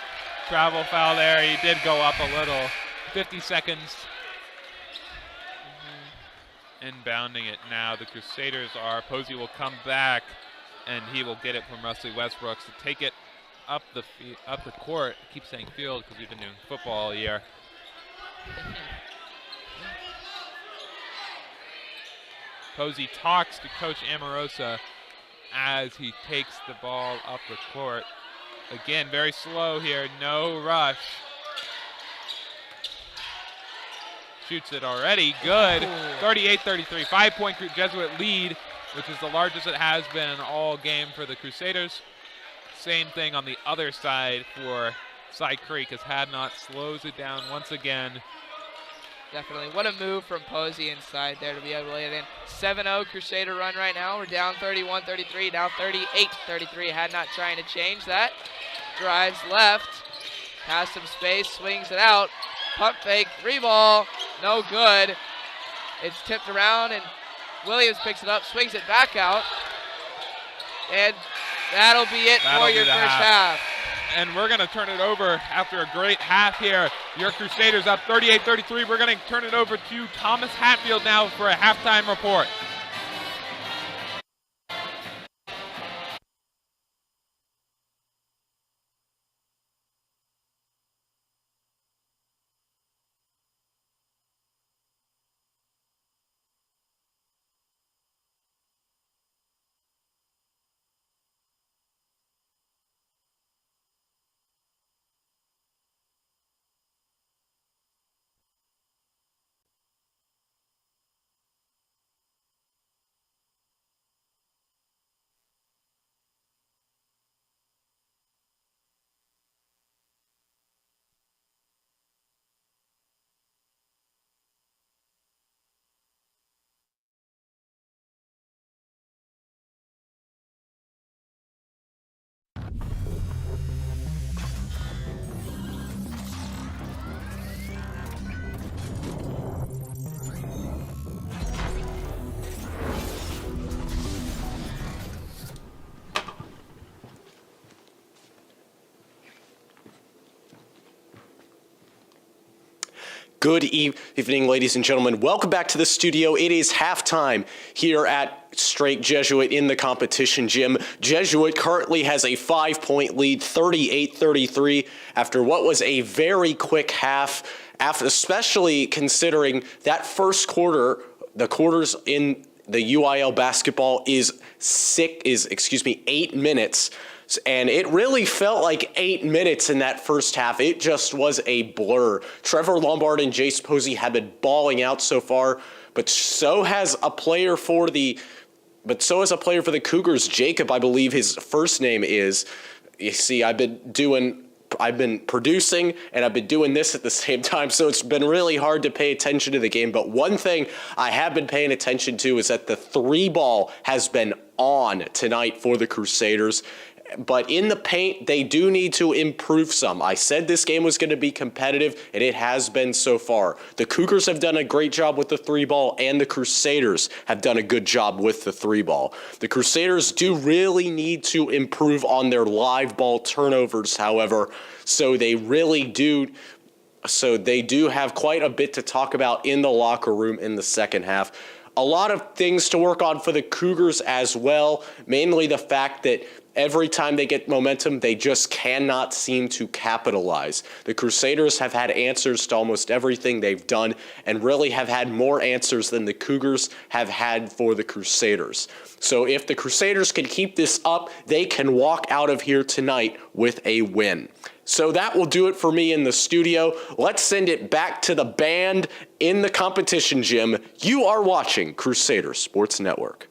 [SPEAKER 2] Travel foul there. He did go up a little. 50 seconds. Inbounding it now. The Crusaders are. Posey will come back, and he will get it from Wesley Westbrooks to take it up the court. I keep saying field because we've been doing football all year. Posey talks to Coach Amorosa as he takes the ball up the court. Again, very slow here, no rush. Shoots it already, good. 38-33, 5-point Jesuit lead, which is the largest it has been all game for the Crusaders. Same thing on the other side for Cy Creek as Hadnot slows it down once again.
[SPEAKER 3] Definitely. What a move from Posey inside there to be able to lay it in. 7-0 Crusader run right now. We're down 31-33, now 38-33. Hadnot trying to change that. Drives left. Has some space, swings it out. Pump fake, 3-ball, no good. It's tipped around and Williams picks it up, swings it back out. And that'll be it for your first half.
[SPEAKER 2] And we're going to turn it over after a great half here. Your Crusaders up 38-33. We're going to turn it over to Thomas Hatfield now for a halftime report.
[SPEAKER 1] Good evening, ladies and gentlemen. Welcome back to the studio. It is halftime here at Straight Jesuit in the competition gym. Jesuit currently has a 5-point lead, 38-33, after what was a very quick half, especially considering that first quarter, the quarters in the UIL basketball is 8 minutes. And it really felt like 8 minutes in that first half. It just was a blur. Trevor Lombard and Jace Posey have been balling out so far, but so has a player for the Cougars. Jacob, I believe his first name is. You see, I've been producing and I've been doing this at the same time, so it's been really hard to pay attention to the game. But one thing I have been paying attention to is that the 3-ball has been on tonight for the Crusaders. But in the paint, they do need to improve some. I said this game was going to be competitive, and it has been so far. The Cougars have done a great job with the 3-ball, and the Crusaders have done a good job with the 3-ball. The Crusaders do really need to improve on their live ball turnovers, however, so they do have quite a bit to talk about in the locker room in the second half. A lot of things to work on for the Cougars as well, mainly the fact that every time they get momentum, they just cannot seem to capitalize. The Crusaders have had answers to almost everything they've done and really have had more answers than the Cougars have had for the Crusaders. So if the Crusaders can keep this up, they can walk out of here tonight with a win. So that will do it for me in the studio. Let's send it back to the band in the competition gym. You are watching Crusader Sports Network.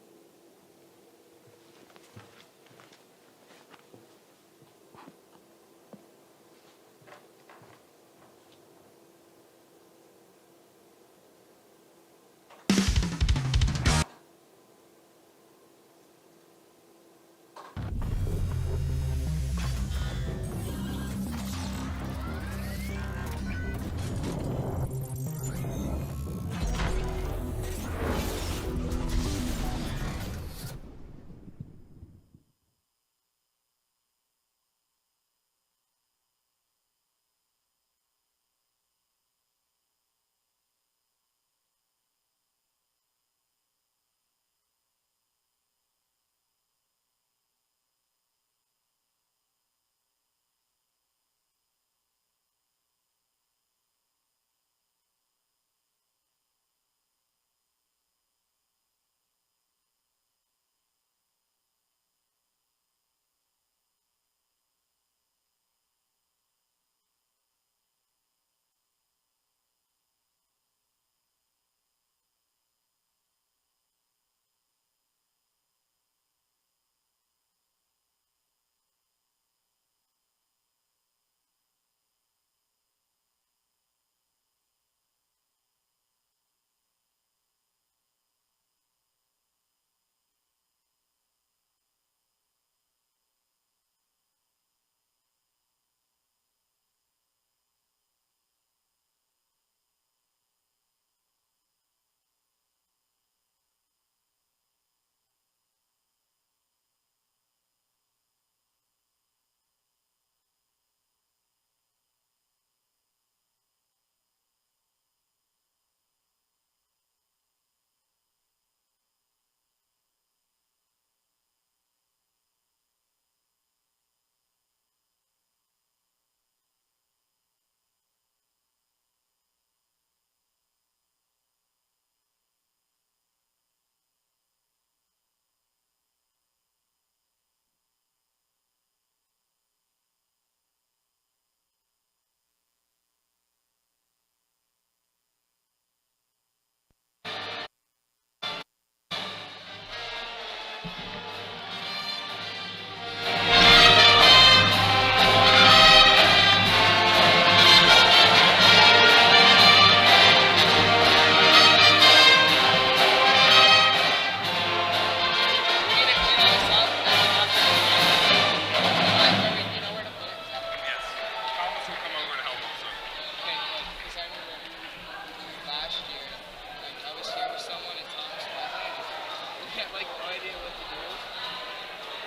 [SPEAKER 3] had like no idea what to do.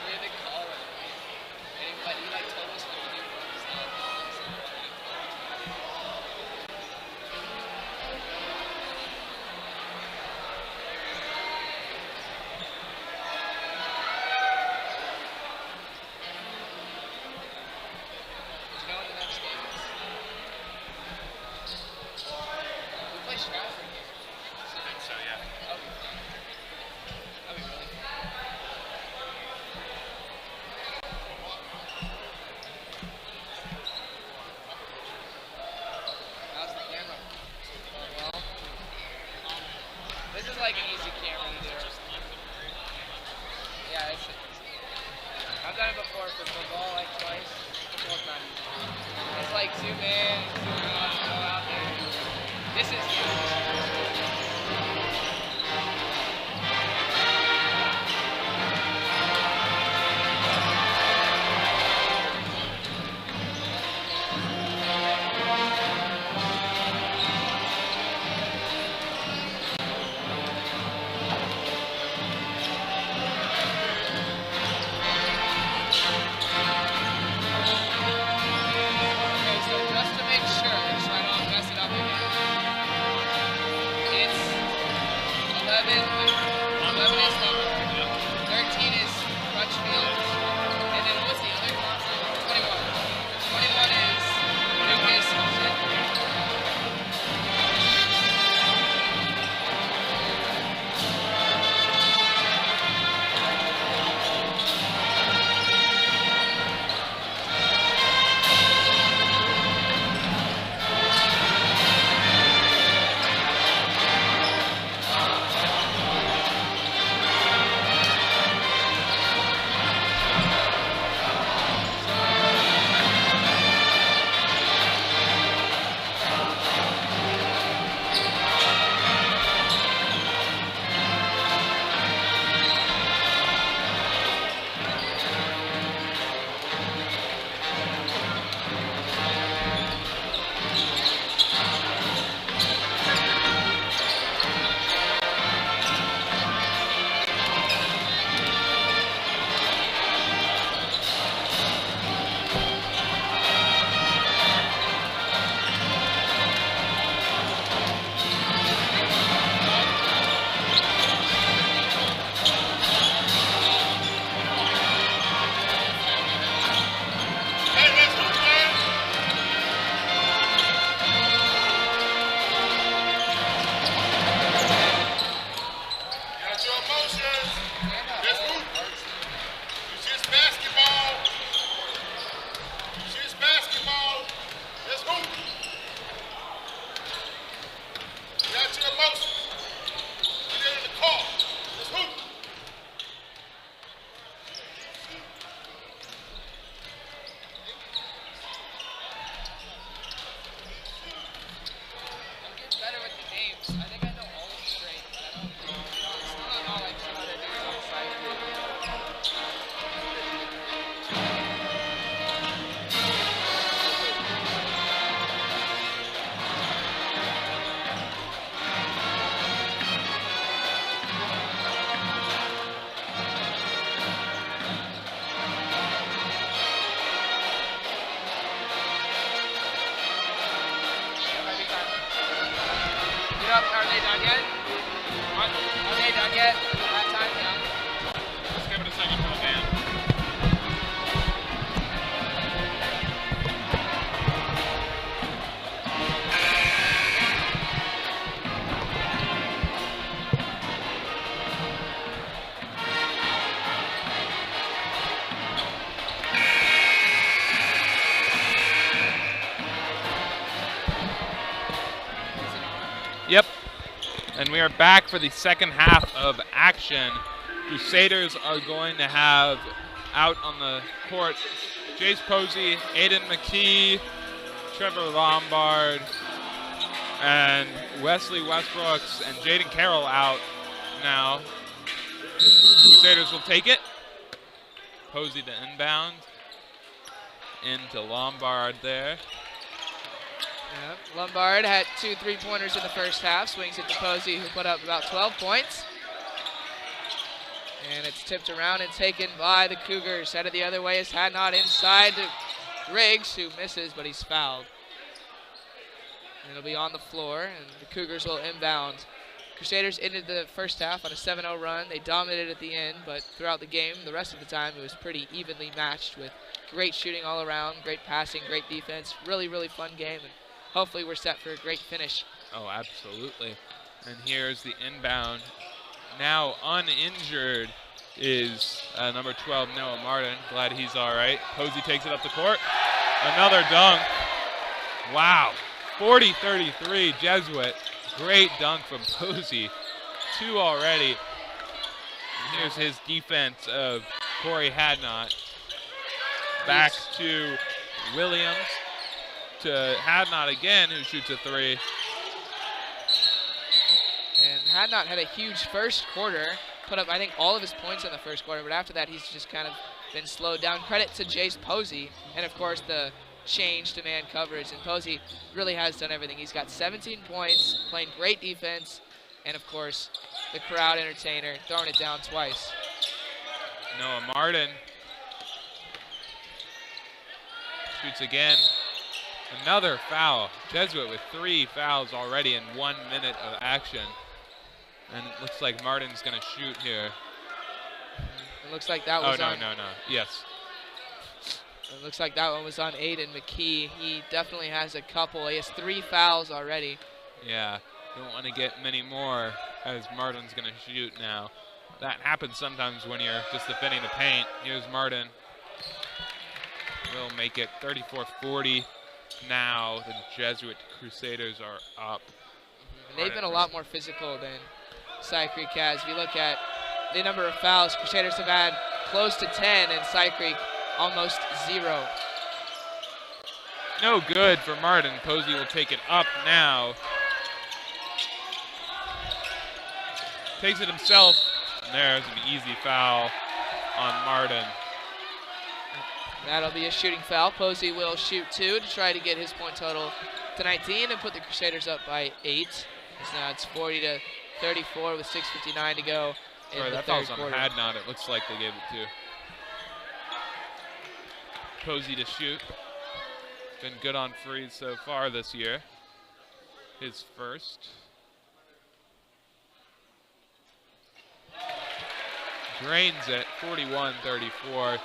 [SPEAKER 3] We had to call him. And he like told us what to do for himself. Let's go in the next game. We play Stratford here. I think so, yeah. That'd be fun. That'd be really fun. How's the camera? Well, this is like an easy camera to do. Yeah, it's I've done it before for football, like twice. Football's not easy. It's like zoom in, zoom out, go out there. This is okay, so just to make sure, so I don't mess it up again. It's 11 is Humber, 13 is Crutchfield, and then what was the other constant? 21. 21 is Lucas.
[SPEAKER 5] Got your emotions. Let's move. It's just basketball. It's just basketball. Let's move. Got your emotions. Get it in the car. Let's move.
[SPEAKER 3] I'm getting better with the names. I think I know all of them straight, but I don't still don't know like some other dudes on the side. That might be time. You know, are they done yet? What? Are they done yet? That time, yeah.
[SPEAKER 2] Let's give it a second for the band. Yep. And we are back for the second half of action. Crusaders are going to have out on the court Jace Posey, Aiden McKee, Trevor Lombard, and Wesley Westbrooks and Jaden Carroll out now. Crusaders will take it. Posey to inbound. Into Lombard there.
[SPEAKER 3] Yep. Lombard had 2 3-pointers in the first half. Swings it to Posey, who put up about 12 points. And it's tipped around and taken by the Cougars. Headed the other way is Hadnot inside to Griggs, who misses, but he's fouled. And it'll be on the floor, and the Cougars will inbound. Crusaders ended the first half on a 7-0 run. They dominated at the end, but throughout the game, the rest of the time, it was pretty evenly matched with great shooting all around, great passing, great defense. Really, really fun game, and hopefully we're set for a great finish.
[SPEAKER 2] Oh, absolutely. And here's the inbound. Now uninjured is number 12, Noah Martin. Glad he's all right. Posey takes it up the court. Another dunk. Wow. 40-33, Jesuit. Great dunk from Posey. 2 already. And here's his defense of Corey Hadnot. Back to Williams. To Hadnot again, who shoots a 3.
[SPEAKER 3] And Hadnot had a huge first quarter. Put up, I think, all of his points in the first quarter, but after that, he's just kind of been slowed down. Credit to Jace Posey, and of course, the change to man coverage. And Posey really has done everything. He's got 17 points, playing great defense, and of course, the crowd entertainer, throwing it down twice.
[SPEAKER 2] Noah Martin shoots again. Another foul. Jesuit with 3 fouls already in 1 minute of action. And it looks like Martin's going to shoot here.
[SPEAKER 3] It looks like that was on.
[SPEAKER 2] No. Yes.
[SPEAKER 3] It looks like that one was on Aiden McKee. He definitely has a couple. He has 3 fouls already.
[SPEAKER 2] Yeah. Don't want to get many more as Martin's going to shoot now. That happens sometimes when you're just defending the paint. Here's Martin. Will make it 34-40. Now the Jesuit Crusaders are up.
[SPEAKER 3] And they've been a lot more physical than Cy Creek has. If you look at the number of fouls, Crusaders have had close to 10 and Cy Creek almost 0.
[SPEAKER 2] No good for Martin. Posey will take it up now. Takes it himself. And there's an easy foul on Martin.
[SPEAKER 3] That'll be a shooting foul. Posey will shoot 2 to try to get his point total to 19 and put the Crusaders up by 8. So now it's 40-34 with 6:59 to go in the
[SPEAKER 2] that
[SPEAKER 3] third
[SPEAKER 2] foul's on
[SPEAKER 3] quarter.
[SPEAKER 2] Hadnot. It looks like they gave it to Posey to shoot. Been good on frees so far this year. His first. Drains it, 41-34.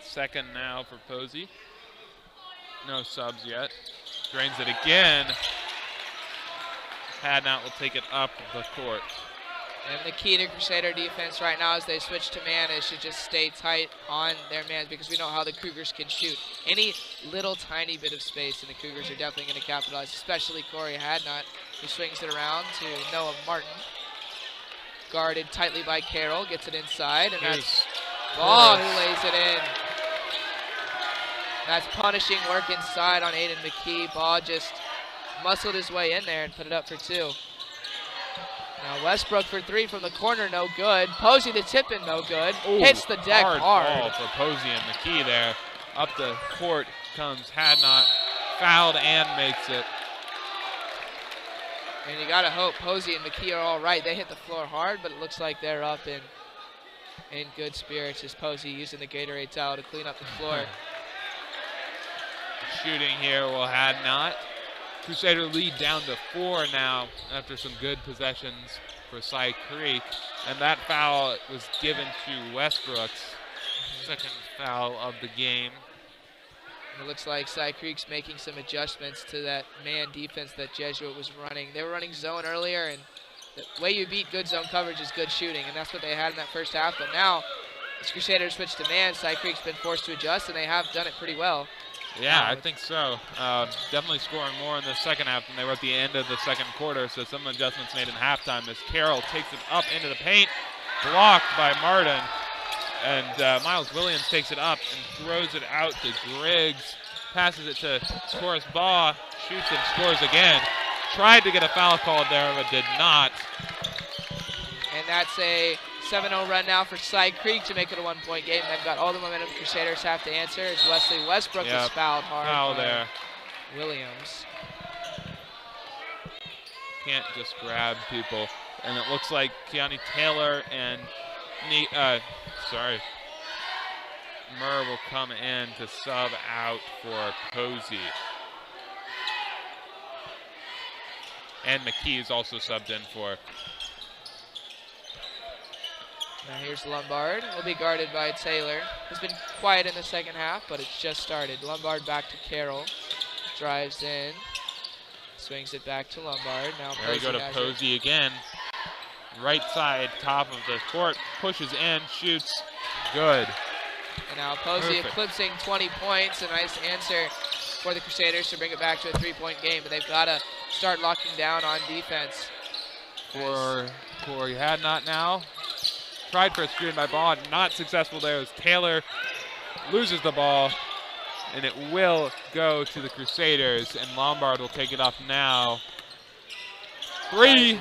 [SPEAKER 2] Second now for Posey. No subs yet. Drains it again. Hadnot will take it up the court.
[SPEAKER 3] And the key to Crusader defense right now as they switch to man is to just stay tight on their man because we know how the Cougars can shoot. Any little tiny bit of space and the Cougars are definitely going to capitalize, especially Corey Hadnot, who swings it around to Noah Martin. Guarded tightly by Carroll, gets it inside, and that's Ball who lays it in. That's punishing work inside on Aiden McKee. Ball just muscled his way in there and put it up for 2. Now Westbrook for 3 from the corner, no good. Posey the tip-in, no good.
[SPEAKER 2] Ooh,
[SPEAKER 3] hits the deck hard.
[SPEAKER 2] Ball for Posey and McKee there. Up the court comes Hadnot, fouled and makes it.
[SPEAKER 3] And you gotta hope Posey and McKee are all right. They hit the floor hard, but it looks like they're up in good spirits as Posey using the Gatorade towel to clean up the floor.
[SPEAKER 2] Shooting here will Hadnot. Crusader lead down to 4 now after some good possessions for Cy Creek. And that foul was given to Westbrook's second foul of the game.
[SPEAKER 3] It looks like Cy Creek's making some adjustments to that man defense that Jesuit was running. They were running zone earlier, and the way you beat good zone coverage is good shooting, and that's what they had in that first half. But now, as Crusaders switch to man, Cy Creek's been forced to adjust, and they have done it pretty well.
[SPEAKER 2] Yeah, I think so. Definitely scoring more in the second half than they were at the end of the second quarter, so some adjustments made in halftime as Carroll takes it up into the paint, blocked by Martin, and Miles Williams takes it up and throws it out to Griggs, passes it to Horace Baugh, shoots and scores again. Tried to get a foul called there, but did not.
[SPEAKER 3] And that's a 7-0 run now for Cy Creek to make it a 1-point game. They've got all the momentum Crusaders have to answer as Wesley Westbrook is fouled hard.
[SPEAKER 2] Foul
[SPEAKER 3] by
[SPEAKER 2] there.
[SPEAKER 3] Williams.
[SPEAKER 2] can't just grab people. And it looks like Keani Taylor and Murr will come in to sub out for Posey. And McKee is also subbed in for.
[SPEAKER 3] Now here's Lombard. Will be guarded by Taylor. Has been quiet in the second half, but it's just started. Lombard back to Carroll. Drives in. Swings it back to Lombard. Now
[SPEAKER 2] There we go to Posey again. Right side, top of the court. Pushes in, shoots. Good.
[SPEAKER 3] And now Posey
[SPEAKER 2] Perfect.
[SPEAKER 3] eclipsing 20 points. A nice answer for the Crusaders to bring it back to a 3-point game, but they've got to start locking down on defense.
[SPEAKER 2] For Corey Hadnot now. Tried for a screen by Ball, not successful there as Taylor loses the ball, and it will go to the Crusaders, and Lombard will take it off now. Three.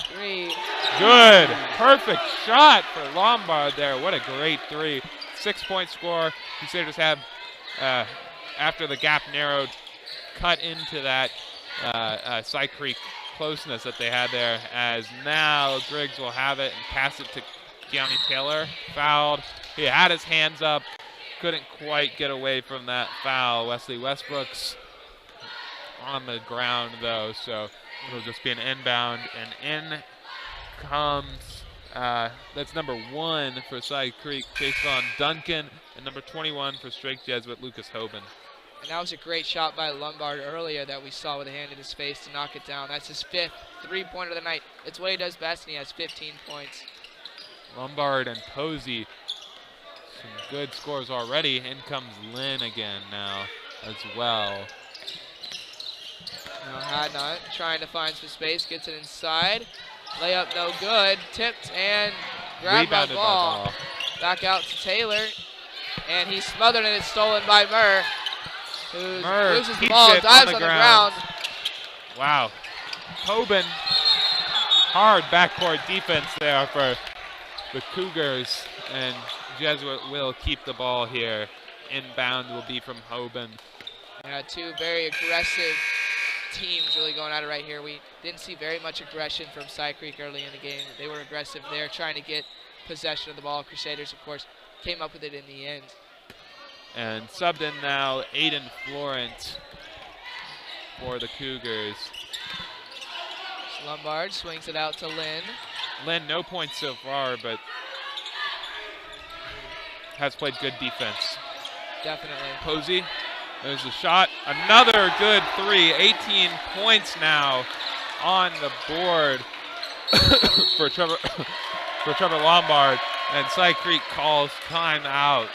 [SPEAKER 2] Good. Perfect shot for Lombard there. What a great three. 6-point score. Crusaders have, after the gap narrowed, cut into that Cy Creek closeness that they had there, as now Griggs will have it and pass it to Keani Taylor. Fouled. He had his hands up. Couldn't quite get away from that foul. Wesley Westbrook's on the ground, though, so it'll just be an inbound. And in comes, that's number 1 for Cy Creek, Jason Duncan, and number 21 for Strake Jesuit, Lucas Hoban.
[SPEAKER 3] And that was a great shot by Lombard earlier that we saw with a hand in his face to knock it down. That's his 5th 3-pointer of the night. It's what he does best, and he has 15 points.
[SPEAKER 2] Lombard and Posey, some good scores already. In comes Lynn again now as well.
[SPEAKER 3] Now Hadnot trying to find some space, gets it inside. Layup no good, tipped and grabbed by
[SPEAKER 2] Rebounded
[SPEAKER 3] Ball. Back out to Taylor, and he's smothered and it's stolen by Murr, who loses the
[SPEAKER 2] keeps
[SPEAKER 3] ball,
[SPEAKER 2] it
[SPEAKER 3] dives on the ground.
[SPEAKER 2] Wow. Hoban, hard backcourt defense there for the Cougars, and Jesuit will keep the ball here. Inbound will be from Hoban.
[SPEAKER 3] Yeah, 2 very aggressive teams really going at it right here. We didn't see very much aggression from Cy Creek early in the game. They were aggressive there, trying to get possession of the ball. Crusaders, of course, came up with it in the end.
[SPEAKER 2] And subbed in now, Aiden Florent for the Cougars.
[SPEAKER 3] Lombard swings it out to Lynn.
[SPEAKER 2] Lynn, no points so far, but has played good defense.
[SPEAKER 3] Definitely.
[SPEAKER 2] Posey, there's a shot. Another good 3. 18 points now on the board for Trevor Lombard, and Cy Creek calls timeout.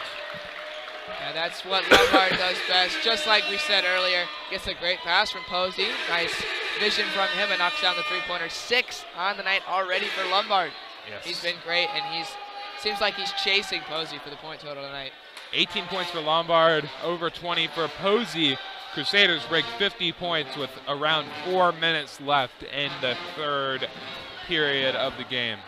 [SPEAKER 3] And that's what Lombard does best. Just like we said earlier, gets a great pass from Posey. Nice vision from him and knocks down the 3-pointer. 6 on the night already for Lombard.
[SPEAKER 2] Yes.
[SPEAKER 3] He's been great, and seems like he's chasing Posey for the point total tonight.
[SPEAKER 2] 18 points for Lombard, over 20 for Posey. Crusaders break 50 points with around 4 minutes left in the 3rd period of the game.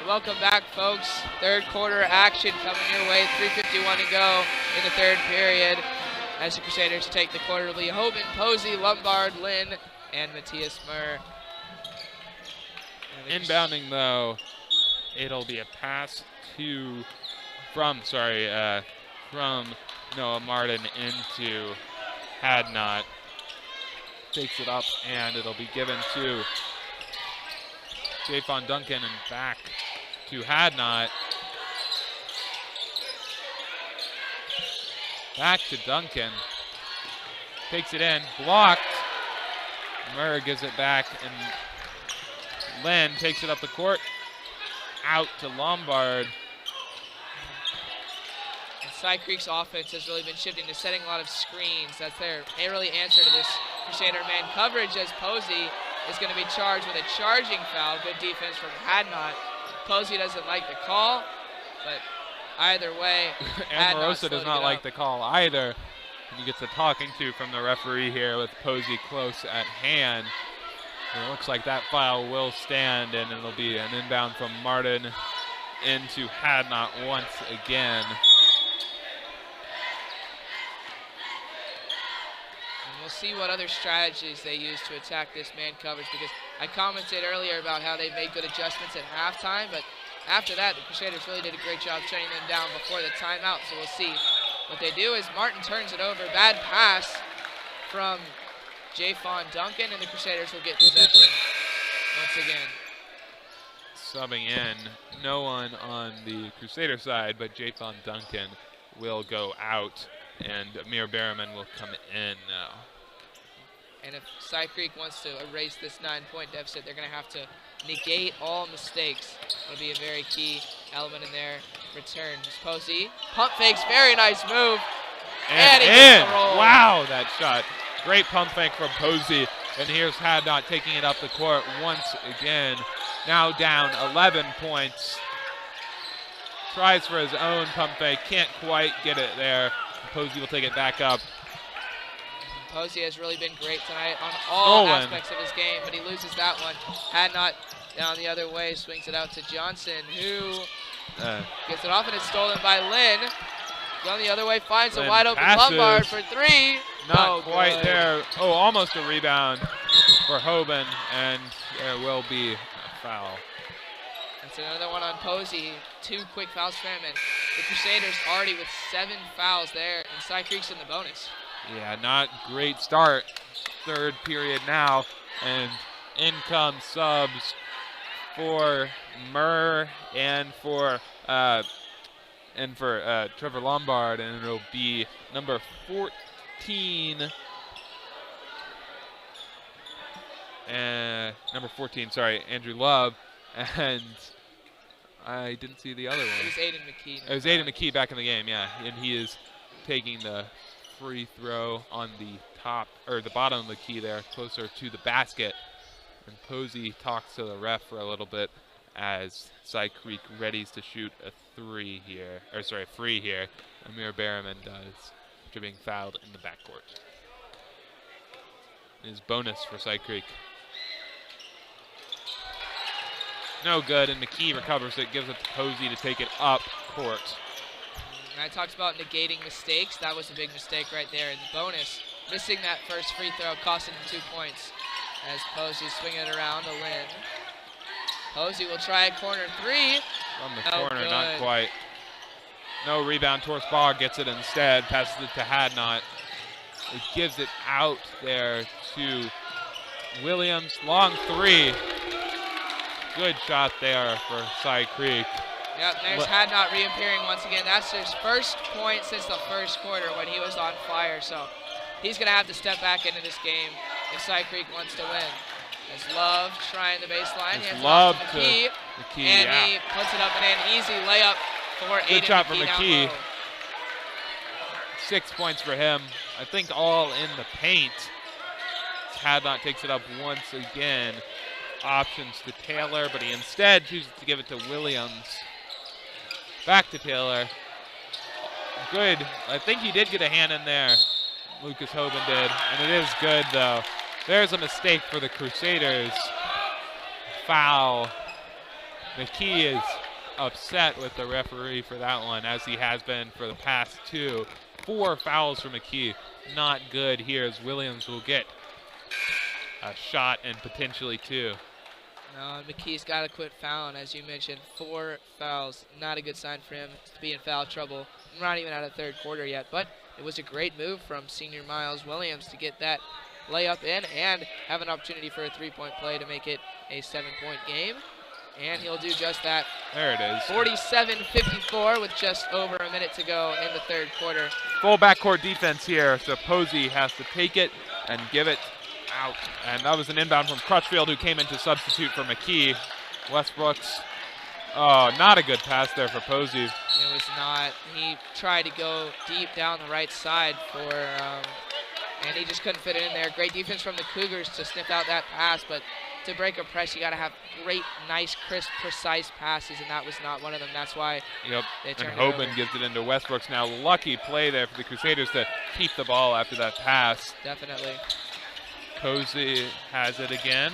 [SPEAKER 3] Welcome back, folks. 3rd quarter action coming your way. 3:51 to go in the 3rd period as the Crusaders take the quarterly. Hoban, Posey, Lombard, Lynn, and Matthias Murr.
[SPEAKER 2] Inbounding, though, it'll be a pass from Noah Martin into Hadnot. Takes it up, and it'll be given to Japhon Duncan and back to Hadnot. Back to Duncan. Takes it in, blocked. Murr gives it back, and Lynn takes it up the court. out to Lombard.
[SPEAKER 3] And Cy Creek's offense has really been shifting to setting a lot of screens. That's their early answer to this Crusader man coverage, as Posey is going to be charged with a charging foul. Good defense from Hadnot. Posey doesn't like the call, but either way,
[SPEAKER 2] Amorosa does not like the call either. And he gets a talking to from the referee here with Posey close at hand. And it looks like that foul will stand, and it'll be an inbound from Martin into Hadnot once again.
[SPEAKER 3] We'll see what other strategies they use to attack this man coverage, because I commented earlier about how they made good adjustments at halftime, but after that, the Crusaders really did a great job shutting them down before the timeout, so we'll see what they do. As Martin turns it over, bad pass from Jafon Duncan, and the Crusaders will get possession once again.
[SPEAKER 2] Subbing in, no one on the Crusader side, but Jafon Duncan will go out, and Amir Berriman will come in now.
[SPEAKER 3] And if Cy Creek wants to erase this 9-point deficit, they're going to have to negate all mistakes. It'll be a very key element in their return. Posey, pump fakes, very nice move. And he gets the roll.
[SPEAKER 2] Wow, that shot. Great pump fake from Posey. And here's Hadnot taking it up the court once again. Now down 11 points. Tries for his own pump fake, can't quite get it there. Posey will take it back up.
[SPEAKER 3] Posey has really been great tonight on all aspects of his game, but he loses that one. Hadnot down the other way, swings it out to Johnson, who gets it off, and it's stolen by Lynn. Down the other way, finds a wide open Lombard for three.
[SPEAKER 2] Not quite there. Oh, almost a rebound for Hoban, and there will be a foul.
[SPEAKER 3] That's another one on Posey. 2 quick fouls for him, and the Crusaders already with 7 fouls there, and Cy Creek's in the bonus.
[SPEAKER 2] Yeah, not great start. Third period now, and in come subs for Murr and for Trevor Lombard, and it'll be number 14. Andrew Love, and I didn't see the other one.
[SPEAKER 3] It was Aiden McKee.
[SPEAKER 2] It was Aiden McKee back in the game, yeah, and he is taking the free throw on the top, or the bottom of the key there, closer to the basket. And Posey talks to the ref for a little bit as Cy Creek readies to shoot a free here. Amir Berriman does, after being fouled in the backcourt. His bonus for Cy Creek. No good, and McKee recovers it, gives it to Posey to take it up court.
[SPEAKER 3] And I talked about negating mistakes. That was a big mistake right there in the bonus. Missing that first free throw costing him 2 points as Posey's swinging it around to Lynn. Posey will try a corner three.
[SPEAKER 2] From the corner, not quite. No rebound. Torsbaugh gets it instead, passes it to Hadnot. It gives it out there to Williams. Long three. Good shot there for Cy Creek.
[SPEAKER 3] Yep, there's Hadnot reappearing once again. That's his first point since the first quarter when he was on fire. So he's going to have to step back into this game if Cy Creek wants to win. As Love trying the baseline. He
[SPEAKER 2] Love
[SPEAKER 3] to
[SPEAKER 2] McKee,
[SPEAKER 3] and
[SPEAKER 2] yeah.
[SPEAKER 3] he puts it up in an easy layup for Aiden.
[SPEAKER 2] Good shot for
[SPEAKER 3] McKee.
[SPEAKER 2] McKee. 6 points for him. I think all in the paint. Hadnot takes it up once again. Options to Taylor, but he instead chooses to give it to Williams. Back to Taylor. Good. I think he did get a hand in there. Lucas Hoban did, and it is good though. There's a mistake for the Crusaders. Foul. McKee is upset with the referee for that one, as he has been for the past 2. 4 fouls for McKee. Not good here, as Williams will get a shot and potentially 2.
[SPEAKER 3] No, McKee's got to quit fouling, as you mentioned. 4 fouls, not a good sign for him to be in foul trouble. Not even out of third quarter yet, but it was a great move from senior Miles Williams to get that layup in and have an opportunity for a 3-point play to make it a 7-point game. And he'll do just that.
[SPEAKER 2] There it is.
[SPEAKER 3] 47-54 with just over a minute to go in the third quarter.
[SPEAKER 2] Full backcourt defense here, so Posey has to take it and give it out. And that was an inbound from Crutchfield, who came in to substitute for McKee. Westbrooks Oh, not a good pass there for Posey.
[SPEAKER 3] It was not. He tried to go deep down the right side and he just couldn't fit it in there. Great defense from the Cougars to sniff out that pass, but to break a press, you got to have great, nice, crisp, precise passes, and that was not one of them. That's why
[SPEAKER 2] Yep,
[SPEAKER 3] they
[SPEAKER 2] and
[SPEAKER 3] turned it
[SPEAKER 2] Hoban
[SPEAKER 3] over.
[SPEAKER 2] gives it into Westbrooks now. Lucky play there for the Crusaders to keep the ball after that pass.
[SPEAKER 3] Definitely.
[SPEAKER 2] Posey has it again.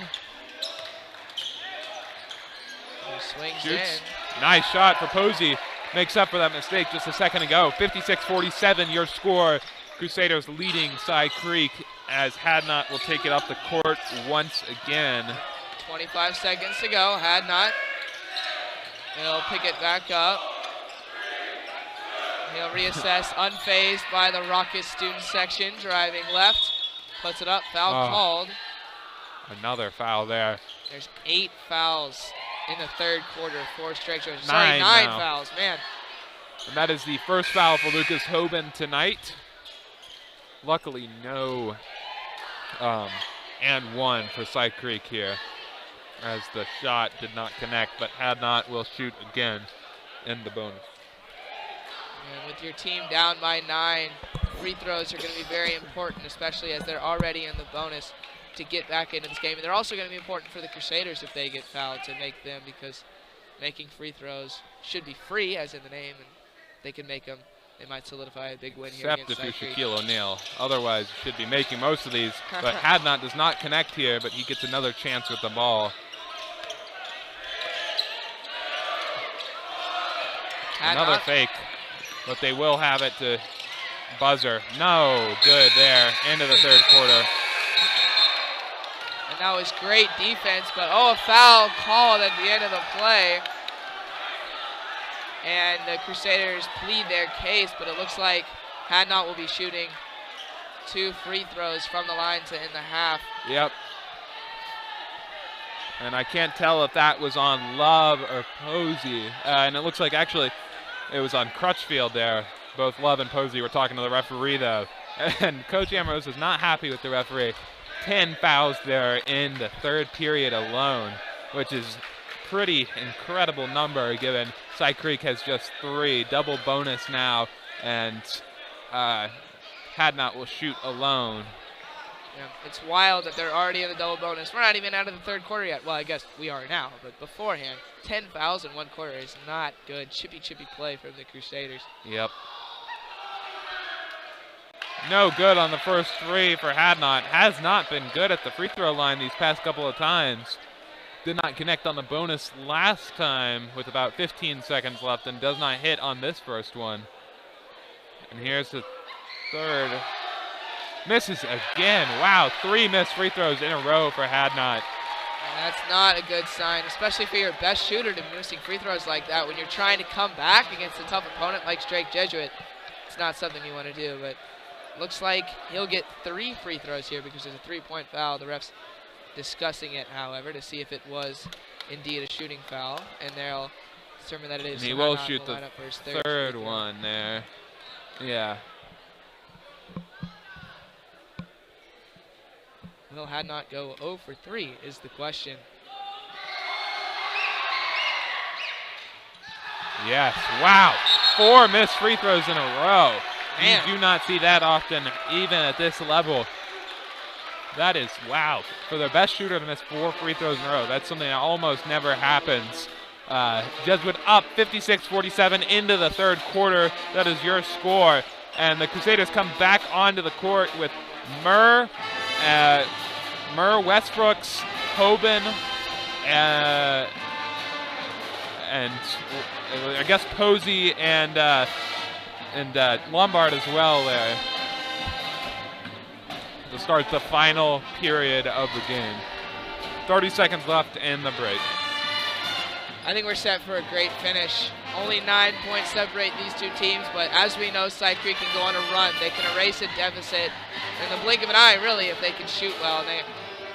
[SPEAKER 3] He swings
[SPEAKER 2] Shoots.
[SPEAKER 3] in.
[SPEAKER 2] Nice shot for Posey. Makes up for that mistake just a second ago. 56-47 your score. Crusaders leading Cy Creek as Hadnot will take it up the court once again.
[SPEAKER 3] 25 seconds to go. Hadnot. He'll pick it back up. He'll reassess, unfazed by the Rocket student section. Driving left. Puts it up. Foul called.
[SPEAKER 2] Another foul there.
[SPEAKER 3] There's 8 fouls in the third quarter. 4 straight shows.
[SPEAKER 2] Nine
[SPEAKER 3] Sorry, 9
[SPEAKER 2] now.
[SPEAKER 3] fouls. Man.
[SPEAKER 2] And that is the first foul for Lucas Hoban tonight. Luckily, no and one for Cy Creek here, as the shot did not connect, but Hadnot will shoot again in the bonus.
[SPEAKER 3] And with your team down by 9, free throws are going to be very important, especially as they're already in the bonus to get back into this game. And they're also going to be important for the Crusaders if they get fouled to make them, because making free throws should be free, as in the name, and they can make them. They might solidify a big win here
[SPEAKER 2] Except
[SPEAKER 3] against
[SPEAKER 2] if
[SPEAKER 3] Cy
[SPEAKER 2] you're
[SPEAKER 3] Creek.
[SPEAKER 2] Shaquille O'Neal. Otherwise, you should be making most of these. But Hadnot does not connect here, but he gets another chance with the ball. Another fake, but they will have it to buzzer. No, good there, into the third quarter.
[SPEAKER 3] And that was great defense, but a foul called at the end of the play. And the Crusaders plead their case, but it looks like Hadnot will be shooting 2 free throws from the line to end the half.
[SPEAKER 2] Yep. And I can't tell if that was on Love or Posey. And it looks like actually it was on Crutchfield there. Both Love and Posey were talking to the referee though. And Coach Ambrose is not happy with the referee. 10 fouls there in the third period alone, which is pretty incredible number given Cy Creek has just 3. Double bonus now, and Hadnot will shoot alone.
[SPEAKER 3] Yeah, it's wild that they're already in the double bonus. We're not even out of the third quarter yet. Well, I guess we are now, but beforehand, 10 fouls in 1 quarter is not good. Chippy play from the Crusaders.
[SPEAKER 2] Yep. No good on the first 3 for Hadnot. Has not been good at the free throw line these past couple of times. Did not connect on the bonus last time with about 15 seconds left, and does not hit on this first one. And here's the third. Misses again. Wow, 3 missed free throws in a row for Hadnot.
[SPEAKER 3] And that's not a good sign, especially for your best shooter to be missing free throws like that when you're trying to come back against a tough opponent like Drake Jesuit. It's not something you want to do, but looks like he'll get 3 free throws here because there's a 3-point foul. The refs discussing it, however, to see if it was indeed a shooting foul, and they'll determine that it is.
[SPEAKER 2] And he
[SPEAKER 3] So
[SPEAKER 2] will
[SPEAKER 3] Hadnot
[SPEAKER 2] shoot the
[SPEAKER 3] line up for his
[SPEAKER 2] third
[SPEAKER 3] free throw.
[SPEAKER 2] one there. Yeah.
[SPEAKER 3] Will Hadnot go 0 for 3 is the question.
[SPEAKER 2] Yes, wow. 4 missed free throws in a row.
[SPEAKER 3] Man.
[SPEAKER 2] You do not see that often, even at this level. That is, wow. For their best shooter to miss 4 free throws in a row, that's something that almost never happens. Jesuit up 56-47 into the third quarter. That is your score. And the Crusaders come back onto the court with Murr, Westbrooks, Hoban, and I guess Posey and Lombard as well there to start the final period of the game. 30 seconds left in the break.
[SPEAKER 3] I think we're set for a great finish. Only 9 points separate these two teams, but as we know, Cy Creek can go on a run. They can erase a deficit in the blink of an eye, really, if they can shoot well.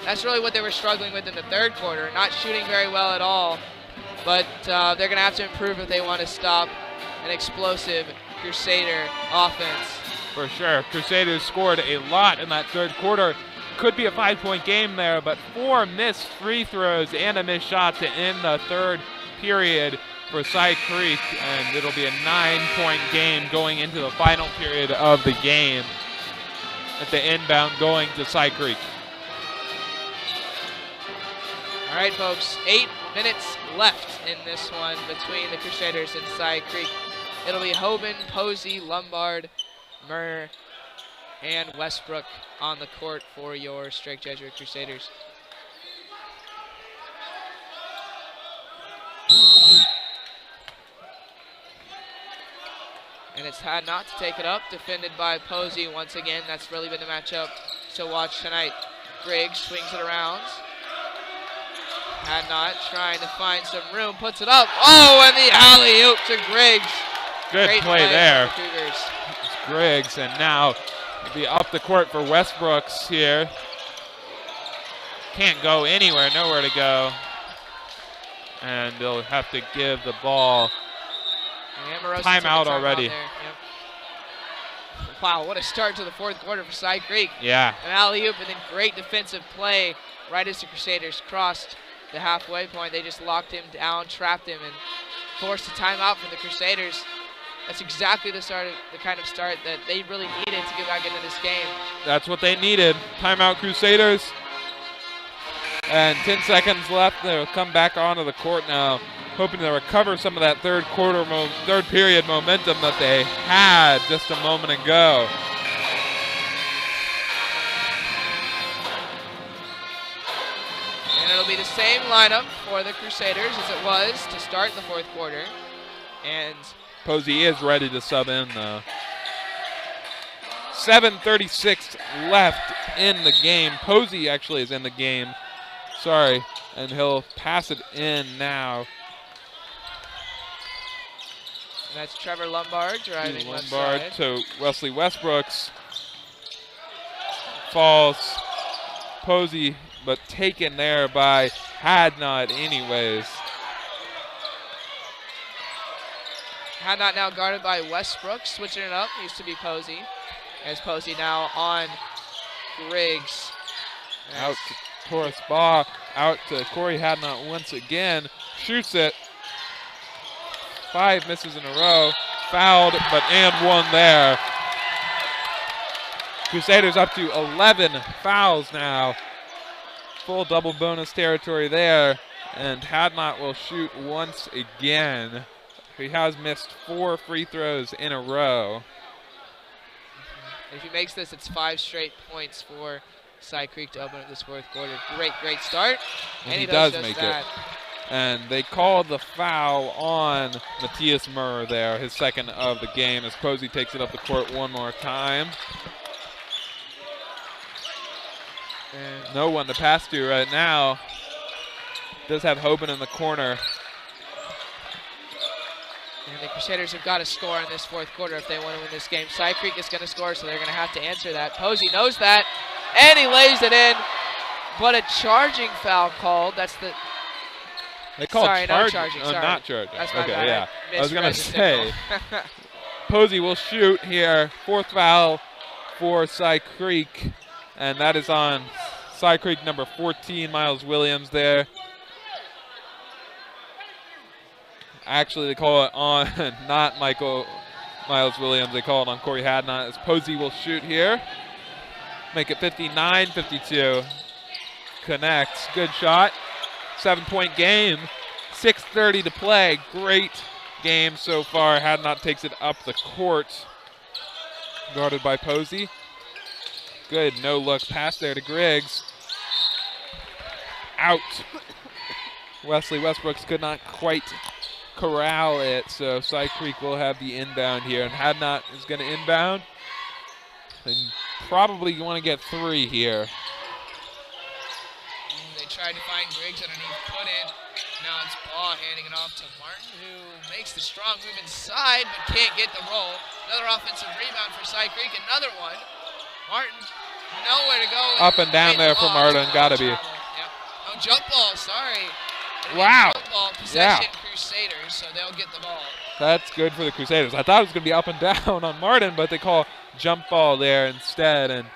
[SPEAKER 3] That's really what they were struggling with in the third quarter, not shooting very well at all. But they're going to have to improve if they want to stop an explosive Crusader offense.
[SPEAKER 2] For sure. Crusaders scored a lot in that third quarter. Could be a 5-point game there, but 4 missed free throws and a missed shot to end the third period. for Cy Creek, and it'll be a 9-point game going into the final period of the game at the inbound going to Cy Creek.
[SPEAKER 3] All right, folks, 8 minutes left in this one between the Crusaders and Cy Creek. It'll be Hoban, Posey, Lombard, Murr, and Westbrook on the court for your Strake Jesuit Crusaders. And it's had not to take it up, defended by Posey once again. That's really been the matchup to watch tonight. Griggs swings it around. Had not trying to find some room, puts it up. Oh, and the alley-oop to Griggs.
[SPEAKER 2] Good
[SPEAKER 3] Great
[SPEAKER 2] play there.
[SPEAKER 3] For the Cougars.
[SPEAKER 2] It's Griggs, and now it'll be up the court for Westbrooks here. Can't go anywhere, nowhere to go. And they'll have to give the ball timeout already.
[SPEAKER 3] Yep. Wow, what a start to the fourth quarter for Cy Creek.
[SPEAKER 2] Yeah.
[SPEAKER 3] An alley-oop and then great defensive play right as the Crusaders crossed the halfway point. They just locked him down, trapped him, and forced a timeout for the Crusaders. That's exactly the kind of start that they really needed to get back into this game.
[SPEAKER 2] That's what they needed. Timeout, Crusaders. And 10 seconds left. They'll come back onto the court now, hoping to recover some of that third period momentum that they had just a moment ago.
[SPEAKER 3] And it'll be the same lineup for the Crusaders as it was to start the fourth quarter. And
[SPEAKER 2] Posey is ready to sub in though. 7:36 left in the game. Posey actually is in the game. Sorry, and he'll pass it in now.
[SPEAKER 3] And that's Trevor Lombard driving left side.
[SPEAKER 2] To Wesley Westbrooks. Falls. Posey, but taken there by Hadnot anyways.
[SPEAKER 3] Hadnot now guarded by Westbrook, switching it up. Used to be Posey. As Posey now on Griggs.
[SPEAKER 2] Out to Torres Baugh, out to Corey Hadnot once again. Shoots it. 5 misses in a row. Fouled, but and one there. Crusaders up to 11 fouls now. Full double bonus territory there. And Hadnot will shoot once again. He has missed 4 free throws in a row.
[SPEAKER 3] If he makes this, it's 5 straight points for Cy Creek to open up this fourth quarter. Great start.
[SPEAKER 2] And he does make
[SPEAKER 3] that.
[SPEAKER 2] it. And they called the foul on Matthias Murr there, his second of the game, as Posey takes it up the court one more time. And no one to pass to right now. Does have Hoban in the corner.
[SPEAKER 3] And the Crusaders have got to score in this fourth quarter if they want to win this game. Cy Creek is going to score, so they're going to have to answer that. Posey knows that, and he lays it in. But a charging foul called. That's the...
[SPEAKER 2] They called
[SPEAKER 3] sorry,
[SPEAKER 2] charging.
[SPEAKER 3] no charging. Sorry.
[SPEAKER 2] Not charging.
[SPEAKER 3] That's my
[SPEAKER 2] okay,
[SPEAKER 3] bad.
[SPEAKER 2] yeah. I was going to say,
[SPEAKER 3] signal.
[SPEAKER 2] Posey will shoot here. 4th foul for Cy Creek. And that is on Cy Creek number 14, Miles Williams there. Actually, they call it on not Miles Williams. They call it on Corey Hadnot as Posey will shoot here. Make it 59-52. Connects. Good shot. 7-point game. 6:30 to play. Great game so far. Hadnot takes it up the court. Guarded by Posey. Good no-look pass there to Griggs. Out. Wesley Westbrooks could not quite corral it, so Cy Creek will have the inbound here, and Hadnot is going to inbound. And probably want to get 3 here.
[SPEAKER 3] They tried to find Griggs underneath, put in. Now it's Baugh handing it off to Martin, who makes the strong move inside, but can't get the roll. Another offensive rebound for Cy Creek, another one. Martin, nowhere to go.
[SPEAKER 2] Up and down there for Martin, gotta be.
[SPEAKER 3] Yep. Oh, jump ball, sorry.
[SPEAKER 2] Wow.
[SPEAKER 3] Jump ball, possession Crusaders, so they'll get the ball.
[SPEAKER 2] That's good for the Crusaders. I thought it was going to be up and down on Martin, but they call jump ball there instead, and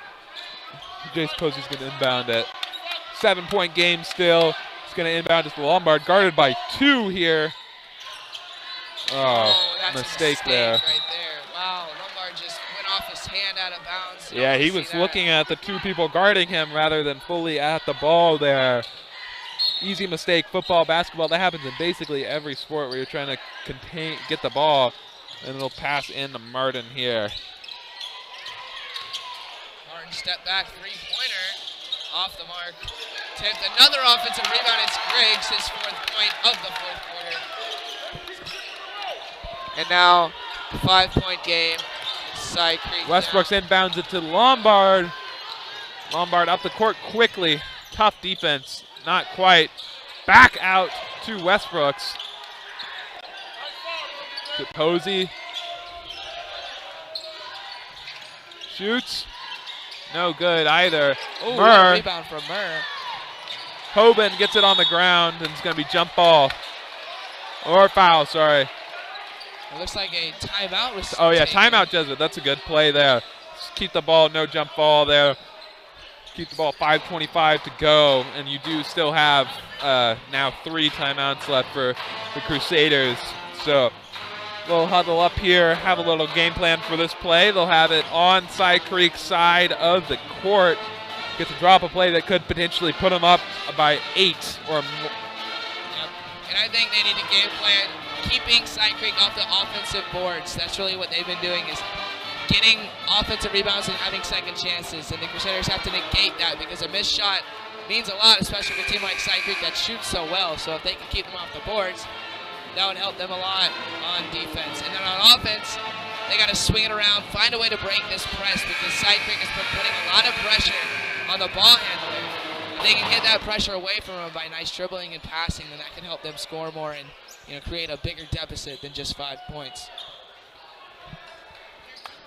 [SPEAKER 2] Jace Posey's going to inbound it. 7-point game still. He's going to inbound to Lombard, guarded by 2 here.
[SPEAKER 3] Oh, that's
[SPEAKER 2] mistake
[SPEAKER 3] a mistake
[SPEAKER 2] there.
[SPEAKER 3] right there. Wow, Lombard just went off his hand out of bounds.
[SPEAKER 2] Yeah, he was looking at the two people guarding him rather than fully at the ball there. Easy mistake, football, basketball, that happens in basically every sport where you're trying to get the ball, and it'll pass into Martin here.
[SPEAKER 3] Martin step back, three-pointer, off the mark. Tipped, another offensive rebound. It's Griggs, his 4th point of the 4th quarter. And now, 5-point game. Side Creek.
[SPEAKER 2] Westbrook's inbounds it to Lombard. Lombard up the court quickly. Tough defense. Not quite. Back out to Westbrooks. To Posey. Shoots. No good either.
[SPEAKER 3] Oh,
[SPEAKER 2] Murr.
[SPEAKER 3] rebound from Murr.
[SPEAKER 2] Hoban gets it on the ground, and it's going to be jump ball. Or foul, sorry.
[SPEAKER 3] It looks like a timeout was
[SPEAKER 2] Oh, yeah,
[SPEAKER 3] taken.
[SPEAKER 2] timeout Jesuit. That's a good play there. Just keep the ball, no jump ball there. Keep the ball, 5:25 to go, and you do still have now 3 timeouts left for the Crusaders. So they'll huddle up here, have a little game plan for this play. They'll have it on Side Creek's side of the court. Get to drop a play that could potentially put them up by 8 or more.
[SPEAKER 3] Yep. And I think they need a game plan keeping Side Creek off the offensive boards. That's really what they've been doing, is getting offensive rebounds and having second chances. And the Crusaders have to negate that, because a missed shot means a lot, especially for a team like Side Creek that shoots so well. So if they can keep them off the boards, that would help them a lot on defense. And then on offense, they got to swing it around, find a way to break this press, because Side Creek has been putting a lot of pressure on the ball handler. If they can get that pressure away from them by nice dribbling and passing, then that can help them score more and create a bigger deficit than just 5 points.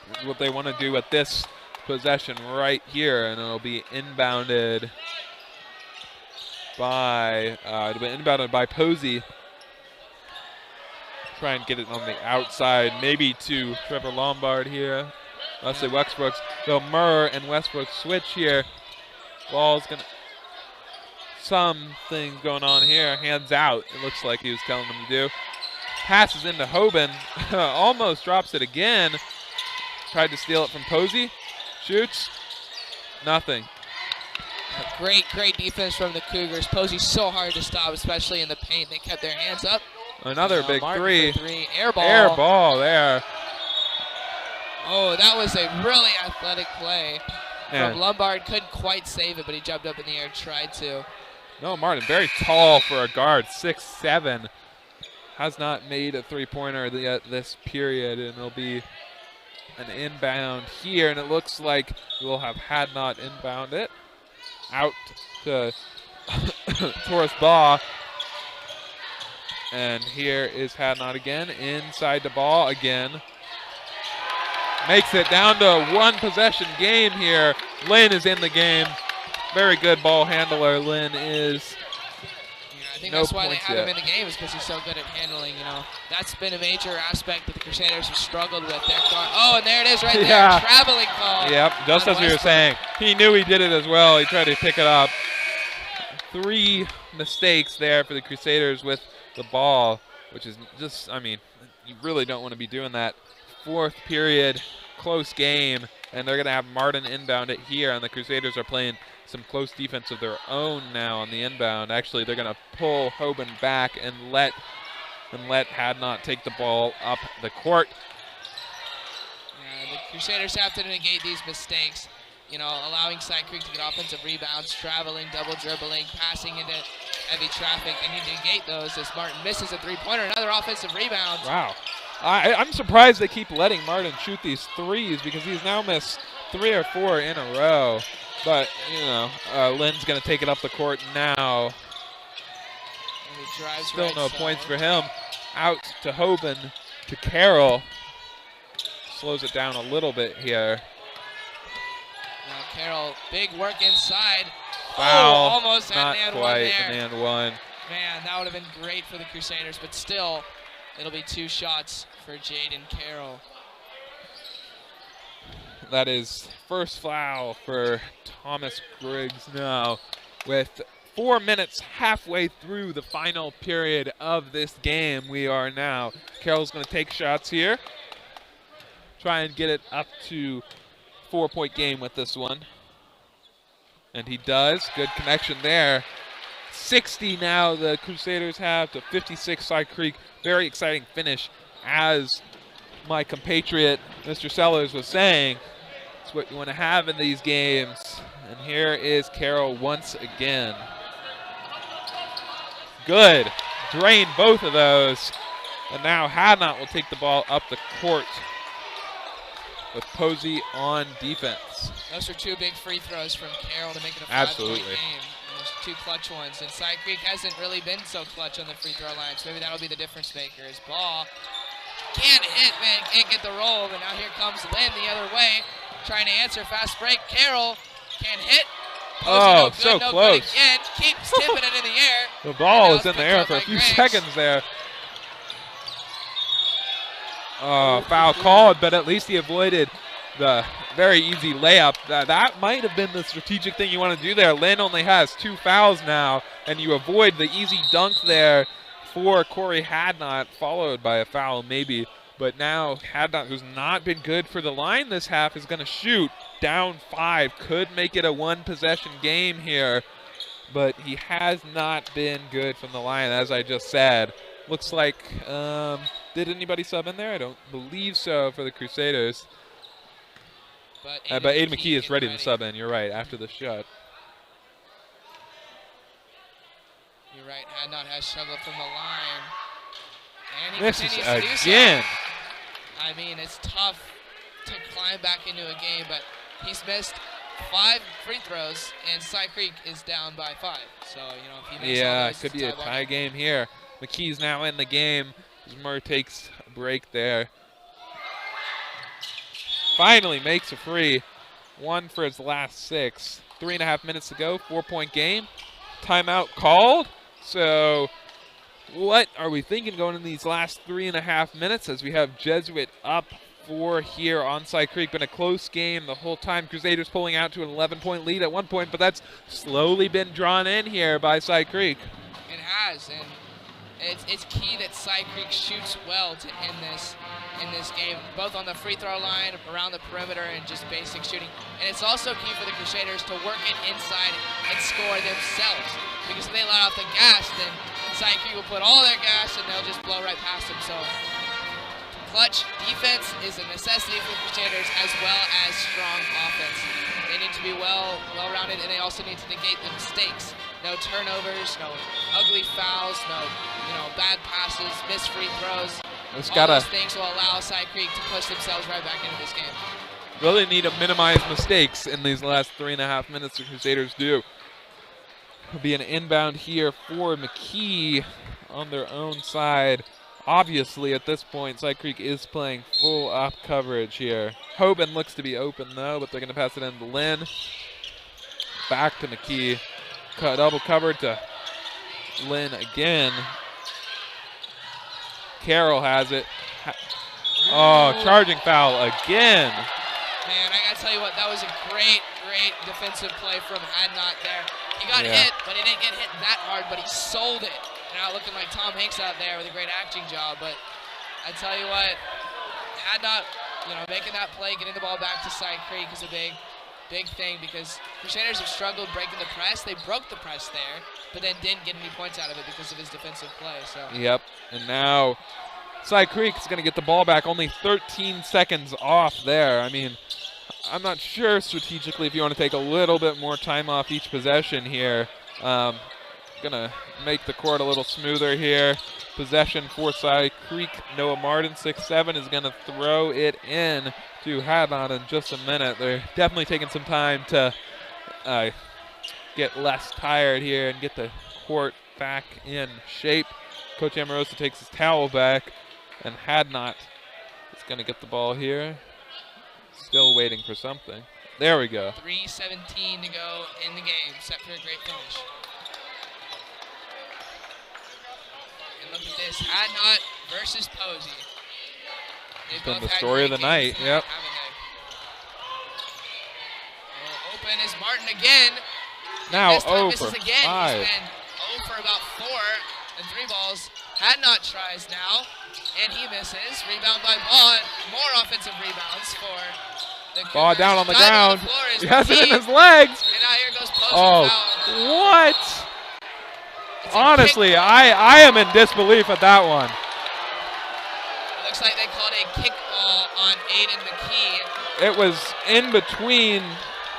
[SPEAKER 2] This is what they want to do at this possession right here, and it'll be inbounded by Posey. Try and get it on the outside, maybe to Trevor Lombard here. Leslie Westbrooks. So Murr and Westbrook switch here. Ball's gonna. Something going on here. Hands out, it looks like he was telling them to do. Passes into Hoban. Almost drops it again. Tried to steal it from Posey. Shoots. Nothing.
[SPEAKER 3] Great defense from the Cougars. Posey's so hard to stop, especially in the paint. They kept their hands up.
[SPEAKER 2] Another big
[SPEAKER 3] Martin
[SPEAKER 2] three.
[SPEAKER 3] for 3. Air ball.
[SPEAKER 2] Air ball there.
[SPEAKER 3] Oh, that was a really athletic play
[SPEAKER 2] Yeah.
[SPEAKER 3] from Lombard. Couldn't quite save it, but he jumped up in the air, tried to.
[SPEAKER 2] No, Martin, very tall for a guard, 6'7". Has not made a three-pointer yet this period, and it'll be an inbound here, and it looks like we'll have had not inbound it. Out to Torres Baugh. And here is Hadnot again, inside the ball again. Makes it down to a one-possession game here. Lynn is in the game. Very good ball handler, Lynn is.
[SPEAKER 3] Yeah, I think
[SPEAKER 2] No
[SPEAKER 3] that's why they
[SPEAKER 2] points
[SPEAKER 3] have
[SPEAKER 2] yet.
[SPEAKER 3] him in the game, is because he's so good at handling. That's been a major aspect that the Crusaders have struggled with. Oh, and there it is right
[SPEAKER 2] Yeah.
[SPEAKER 3] there. Traveling call.
[SPEAKER 2] Yep, just
[SPEAKER 3] on
[SPEAKER 2] as we were
[SPEAKER 3] Westbrook.
[SPEAKER 2] saying. He knew he did it as well. He tried to pick it up. 3 mistakes there for the Crusaders with the ball, which is just, you really don't want to be doing that. 4th period, close game, and they're going to have Martin inbound it here, and the Crusaders are playing some close defense of their own now on the inbound. Actually, they're going to pull Hoban back and let Hadnot take the ball up the court.
[SPEAKER 3] Yeah, the Crusaders have to negate these mistakes. Allowing Side Creek to get offensive rebounds, traveling, double dribbling, passing into heavy traffic. They need to negate those as Martin misses a three-pointer. Another offensive rebound.
[SPEAKER 2] Wow. I'm surprised they keep letting Martin shoot these threes, because he's now missed 3 or 4 in a row. But, Lynn's going to take it up the court now.
[SPEAKER 3] And he drives
[SPEAKER 2] Still
[SPEAKER 3] right
[SPEAKER 2] no
[SPEAKER 3] side.
[SPEAKER 2] points for him. Out to Hoban, to Carroll. Slows it down a little bit here.
[SPEAKER 3] Now Carroll, big work inside.
[SPEAKER 2] Foul.
[SPEAKER 3] Oh, almost
[SPEAKER 2] Not
[SPEAKER 3] had an and
[SPEAKER 2] quite
[SPEAKER 3] one there.
[SPEAKER 2] an and one.
[SPEAKER 3] Man, that would have been great for the Crusaders, but still, it'll be 2 shots for Jaden Carroll.
[SPEAKER 2] That is first foul for Thomas Griggs now, with 4 minutes halfway through the final period of this game. We are now. Carroll's going to take shots here. Try and get it up to 4-point game with this one. And he does. Good connection there. 60 now the Crusaders have to 56 Side Creek. Very exciting finish, as my compatriot Mr. Sellers was saying. It's what you want to have in these games. And here is Carroll once again. Good. Drain both of those. And now Hadnot will take the ball up the court with Posey on defense.
[SPEAKER 3] Those are 2 big free throws from Carroll to make it a 5-point
[SPEAKER 2] Absolutely.
[SPEAKER 3] game. Those 2 clutch ones. And Side Creek hasn't really been so clutch on the free throw line, so maybe that'll be the difference maker. His ball can't hit, man, can't get the roll, but now here comes Lynn the other way, trying to answer. Fast break. Carroll can't hit. Posey,
[SPEAKER 2] Oh,
[SPEAKER 3] no good,
[SPEAKER 2] so
[SPEAKER 3] no
[SPEAKER 2] close.
[SPEAKER 3] Good again. Keeps tipping it in the air.
[SPEAKER 2] The ball
[SPEAKER 3] And
[SPEAKER 2] is
[SPEAKER 3] now
[SPEAKER 2] in the
[SPEAKER 3] picked
[SPEAKER 2] air
[SPEAKER 3] up
[SPEAKER 2] for a
[SPEAKER 3] by
[SPEAKER 2] few
[SPEAKER 3] Griggs.
[SPEAKER 2] seconds there. Foul called, but at least he avoided the very easy layup. That might have been the strategic thing you want to do there. Lynn only has 2 fouls now, and you avoid the easy dunk there for Corey Hadnot, followed by a foul maybe. But now Hadnot, who's not been good for the line this half, is going to shoot. Down 5, could make it a 1-possession game here, but he has not been good from the line, as I just said. Looks like, did anybody sub in there? I don't believe so for the Crusaders. But Aiden McKee is ready to sub in, you're right, after the shot.
[SPEAKER 3] You're right, Hadnot has struggled from the line. And he
[SPEAKER 2] This is
[SPEAKER 3] continues to do so.
[SPEAKER 2] again.
[SPEAKER 3] I mean, it's tough to climb back into a game, but he's missed 5 free throws, and Side Creek is down by 5. So, if he makes all
[SPEAKER 2] Yeah,
[SPEAKER 3] those,
[SPEAKER 2] it could
[SPEAKER 3] it's
[SPEAKER 2] be a
[SPEAKER 3] ball
[SPEAKER 2] tie game here. McKee's now in the game. Murr takes a break there. Finally makes a free. 1 for his last 6. 3.5 minutes to go. 4-point game. Timeout called. So what are we thinking going in these last 3.5 minutes as we have Jesuit up 4 here on Side Creek? Been a close game the whole time. Crusaders pulling out to an 11-point lead at one point, but that's slowly been drawn in here by Side Creek.
[SPEAKER 3] It has, and it's key that Side Creek shoots well to end this in this game, both on the free throw line, around the perimeter, and just basic shooting. And it's also key for the Crusaders to work it inside and score themselves, because if they let off the gas, then Side Creek will put all their gas and they'll just blow right past them. So clutch defense is a necessity for the Crusaders, as well as strong offense. They need to be well-rounded, and they also need to negate the mistakes. No turnovers, no ugly fouls, no bad passes, missed free throws. All those things will allow Side Creek to push themselves right back into this game.
[SPEAKER 2] Really need to minimize mistakes in these last 3.5 minutes. The Crusaders do. It'll be an inbound here for McKee on their own side. Obviously, at this point, Side Creek is playing full up coverage here. Hoban looks to be open, though, but they're going to pass it in to Lynn. Back to McKee. Double covered to Lynn again. Carroll has it. Oh, charging foul again.
[SPEAKER 3] Man, I got to tell you what, that was a great defensive play from Hadnot there. He got hit, but he didn't get hit that hard, but he sold it. Now looking like Tom Hanks out there with a great acting job, but I tell you what, Hadnot, making that play, getting the ball back to Side Creek is a big thing, because Crusaders have struggled breaking the press. They broke the press there, but then didn't get any points out of it because of his defensive play. So.
[SPEAKER 2] Yep, and now Side Creek is going to get the ball back. Only 13 seconds off there. I mean, I'm not sure strategically if you want to take a little bit more time off each possession here. Going to make the court a little smoother here. Possession for Side Creek. Noah Martin, 6'7", is going to throw it in to Hadnot in just a minute. They're definitely taking some time to get less tired here and get the court back in shape. Coach Amorosa takes his towel back, and Hadnot is going to get the ball here. Still waiting for something. There we go.
[SPEAKER 3] 3:17 to go in the game. Set for a great finish. And look at this. Hadnot versus Posey.
[SPEAKER 2] It's been the story of the night. Yep.
[SPEAKER 3] Open is Martin again.
[SPEAKER 6] Now
[SPEAKER 3] This time
[SPEAKER 6] 0
[SPEAKER 3] misses
[SPEAKER 6] for
[SPEAKER 3] again.
[SPEAKER 6] 5.
[SPEAKER 3] He's been 0 for about 4 and 3 balls. Hadnot tries now, and he misses. Rebound by Baugh. More offensive rebounds for the
[SPEAKER 6] Ball
[SPEAKER 3] Cougars.
[SPEAKER 6] down on the
[SPEAKER 3] Diving
[SPEAKER 6] ground.
[SPEAKER 3] floor is
[SPEAKER 6] He has it in
[SPEAKER 3] McKee.
[SPEAKER 6] his legs.
[SPEAKER 3] And now here goes Posey.
[SPEAKER 6] Oh,
[SPEAKER 3] Foul.
[SPEAKER 6] what?
[SPEAKER 3] It's a
[SPEAKER 6] Honestly,
[SPEAKER 3] kick.
[SPEAKER 6] I am in disbelief at that one.
[SPEAKER 3] It looks like they called a kickball on Aiden McKee.
[SPEAKER 6] It was in between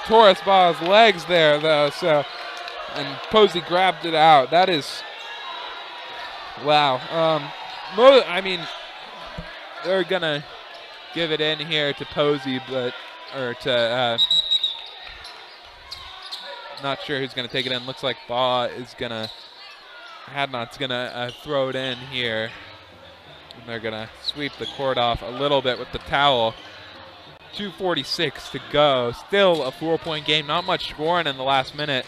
[SPEAKER 6] Torres Ball's legs there, though, so, and Posey grabbed it out. That is, wow. I mean, they're going to give it in here to Posey, but, or to, not sure who's going to take it in. Looks like Baugh is going to, Hadnot's going to throw it in here. And they're going to sweep the court off a little bit with the towel. 2:46 to go. Still a 4-point game. Not much scoring in the last minute.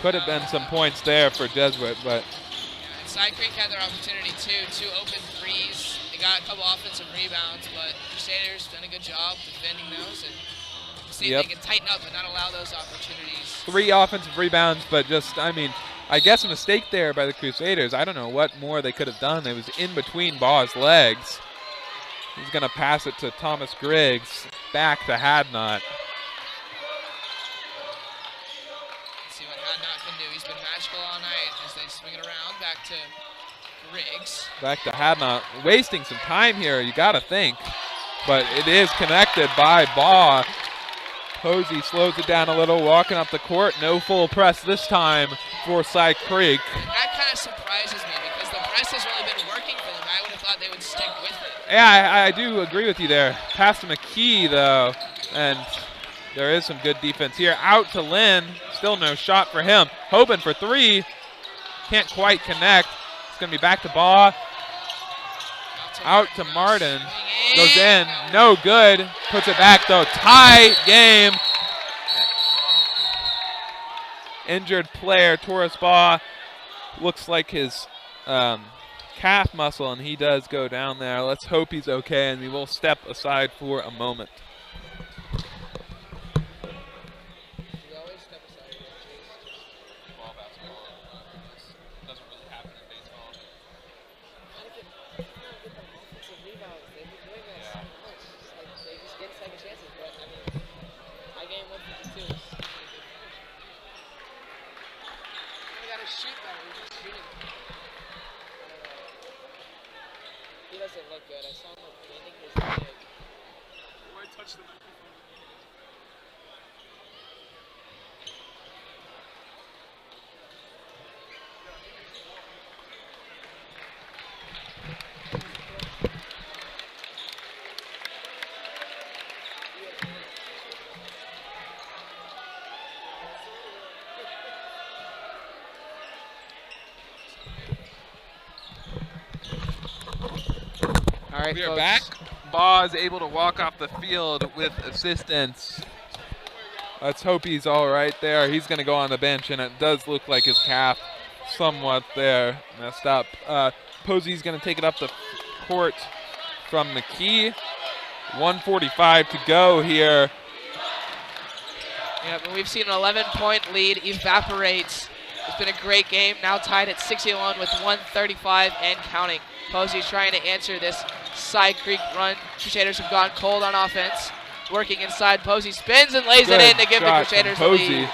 [SPEAKER 6] Could have been some points there for Jesuit, but.
[SPEAKER 3] Yeah, and Side Creek had their opportunity too. 2 open threes. They got a couple offensive rebounds, but Crusaders done a good job defending those. And see if they can tighten up and not allow those opportunities.
[SPEAKER 6] 3 offensive rebounds, but just, I mean, I guess a mistake there by the Crusaders. I don't know what more they could have done. It was in between Baugh's legs. He's going to pass it to Thomas Griggs. Back to Hadnot.
[SPEAKER 3] Let's see what Hadnot can do. He's been magical all night as they swing it around. Back to Griggs.
[SPEAKER 6] Back to Hadnot. Wasting some time here, you got to think. But it is connected by Baugh. Posey slows it down a little, walking up the court. No full press this time for Cy Creek.
[SPEAKER 3] That kind of surprises me because the press has really been working for them. I would have thought they would stick with it.
[SPEAKER 6] Yeah, I do agree with you there. Pass to McKee, though, and there is some good defense here. Out to Lynn. Still no shot for him. Hoping for 3. Can't quite connect. It's going to be back to Baugh. Out to Martin. Goes in. No good. Puts it back, though. Tie game. Injured player, Torres Baugh. Looks like his calf muscle, and he does go down there. Let's hope he's okay, and we will step aside for a moment.
[SPEAKER 3] He doesn't look good. I saw him bending his leg.
[SPEAKER 5] Why touch the microphone?
[SPEAKER 3] All right,
[SPEAKER 6] We are
[SPEAKER 3] folks.
[SPEAKER 6] back. Baugh is able to walk off the field with assistance. Let's hope he's all right there. He's going to go on the bench, and it does look like his calf somewhat there messed up. Posey's going to take it up the court from McKee. 1:45 to go here.
[SPEAKER 3] Yeah, but we've seen an 11-point lead evaporate. It's been a great game. Now tied at 61 with 1:35 and counting. Posey's trying to answer this Side Creek run. Crusaders have gone cold on offense. Working inside, Posey spins and lays it in to give the
[SPEAKER 6] shot from
[SPEAKER 3] Crusaders the
[SPEAKER 6] Posey.
[SPEAKER 3] lead.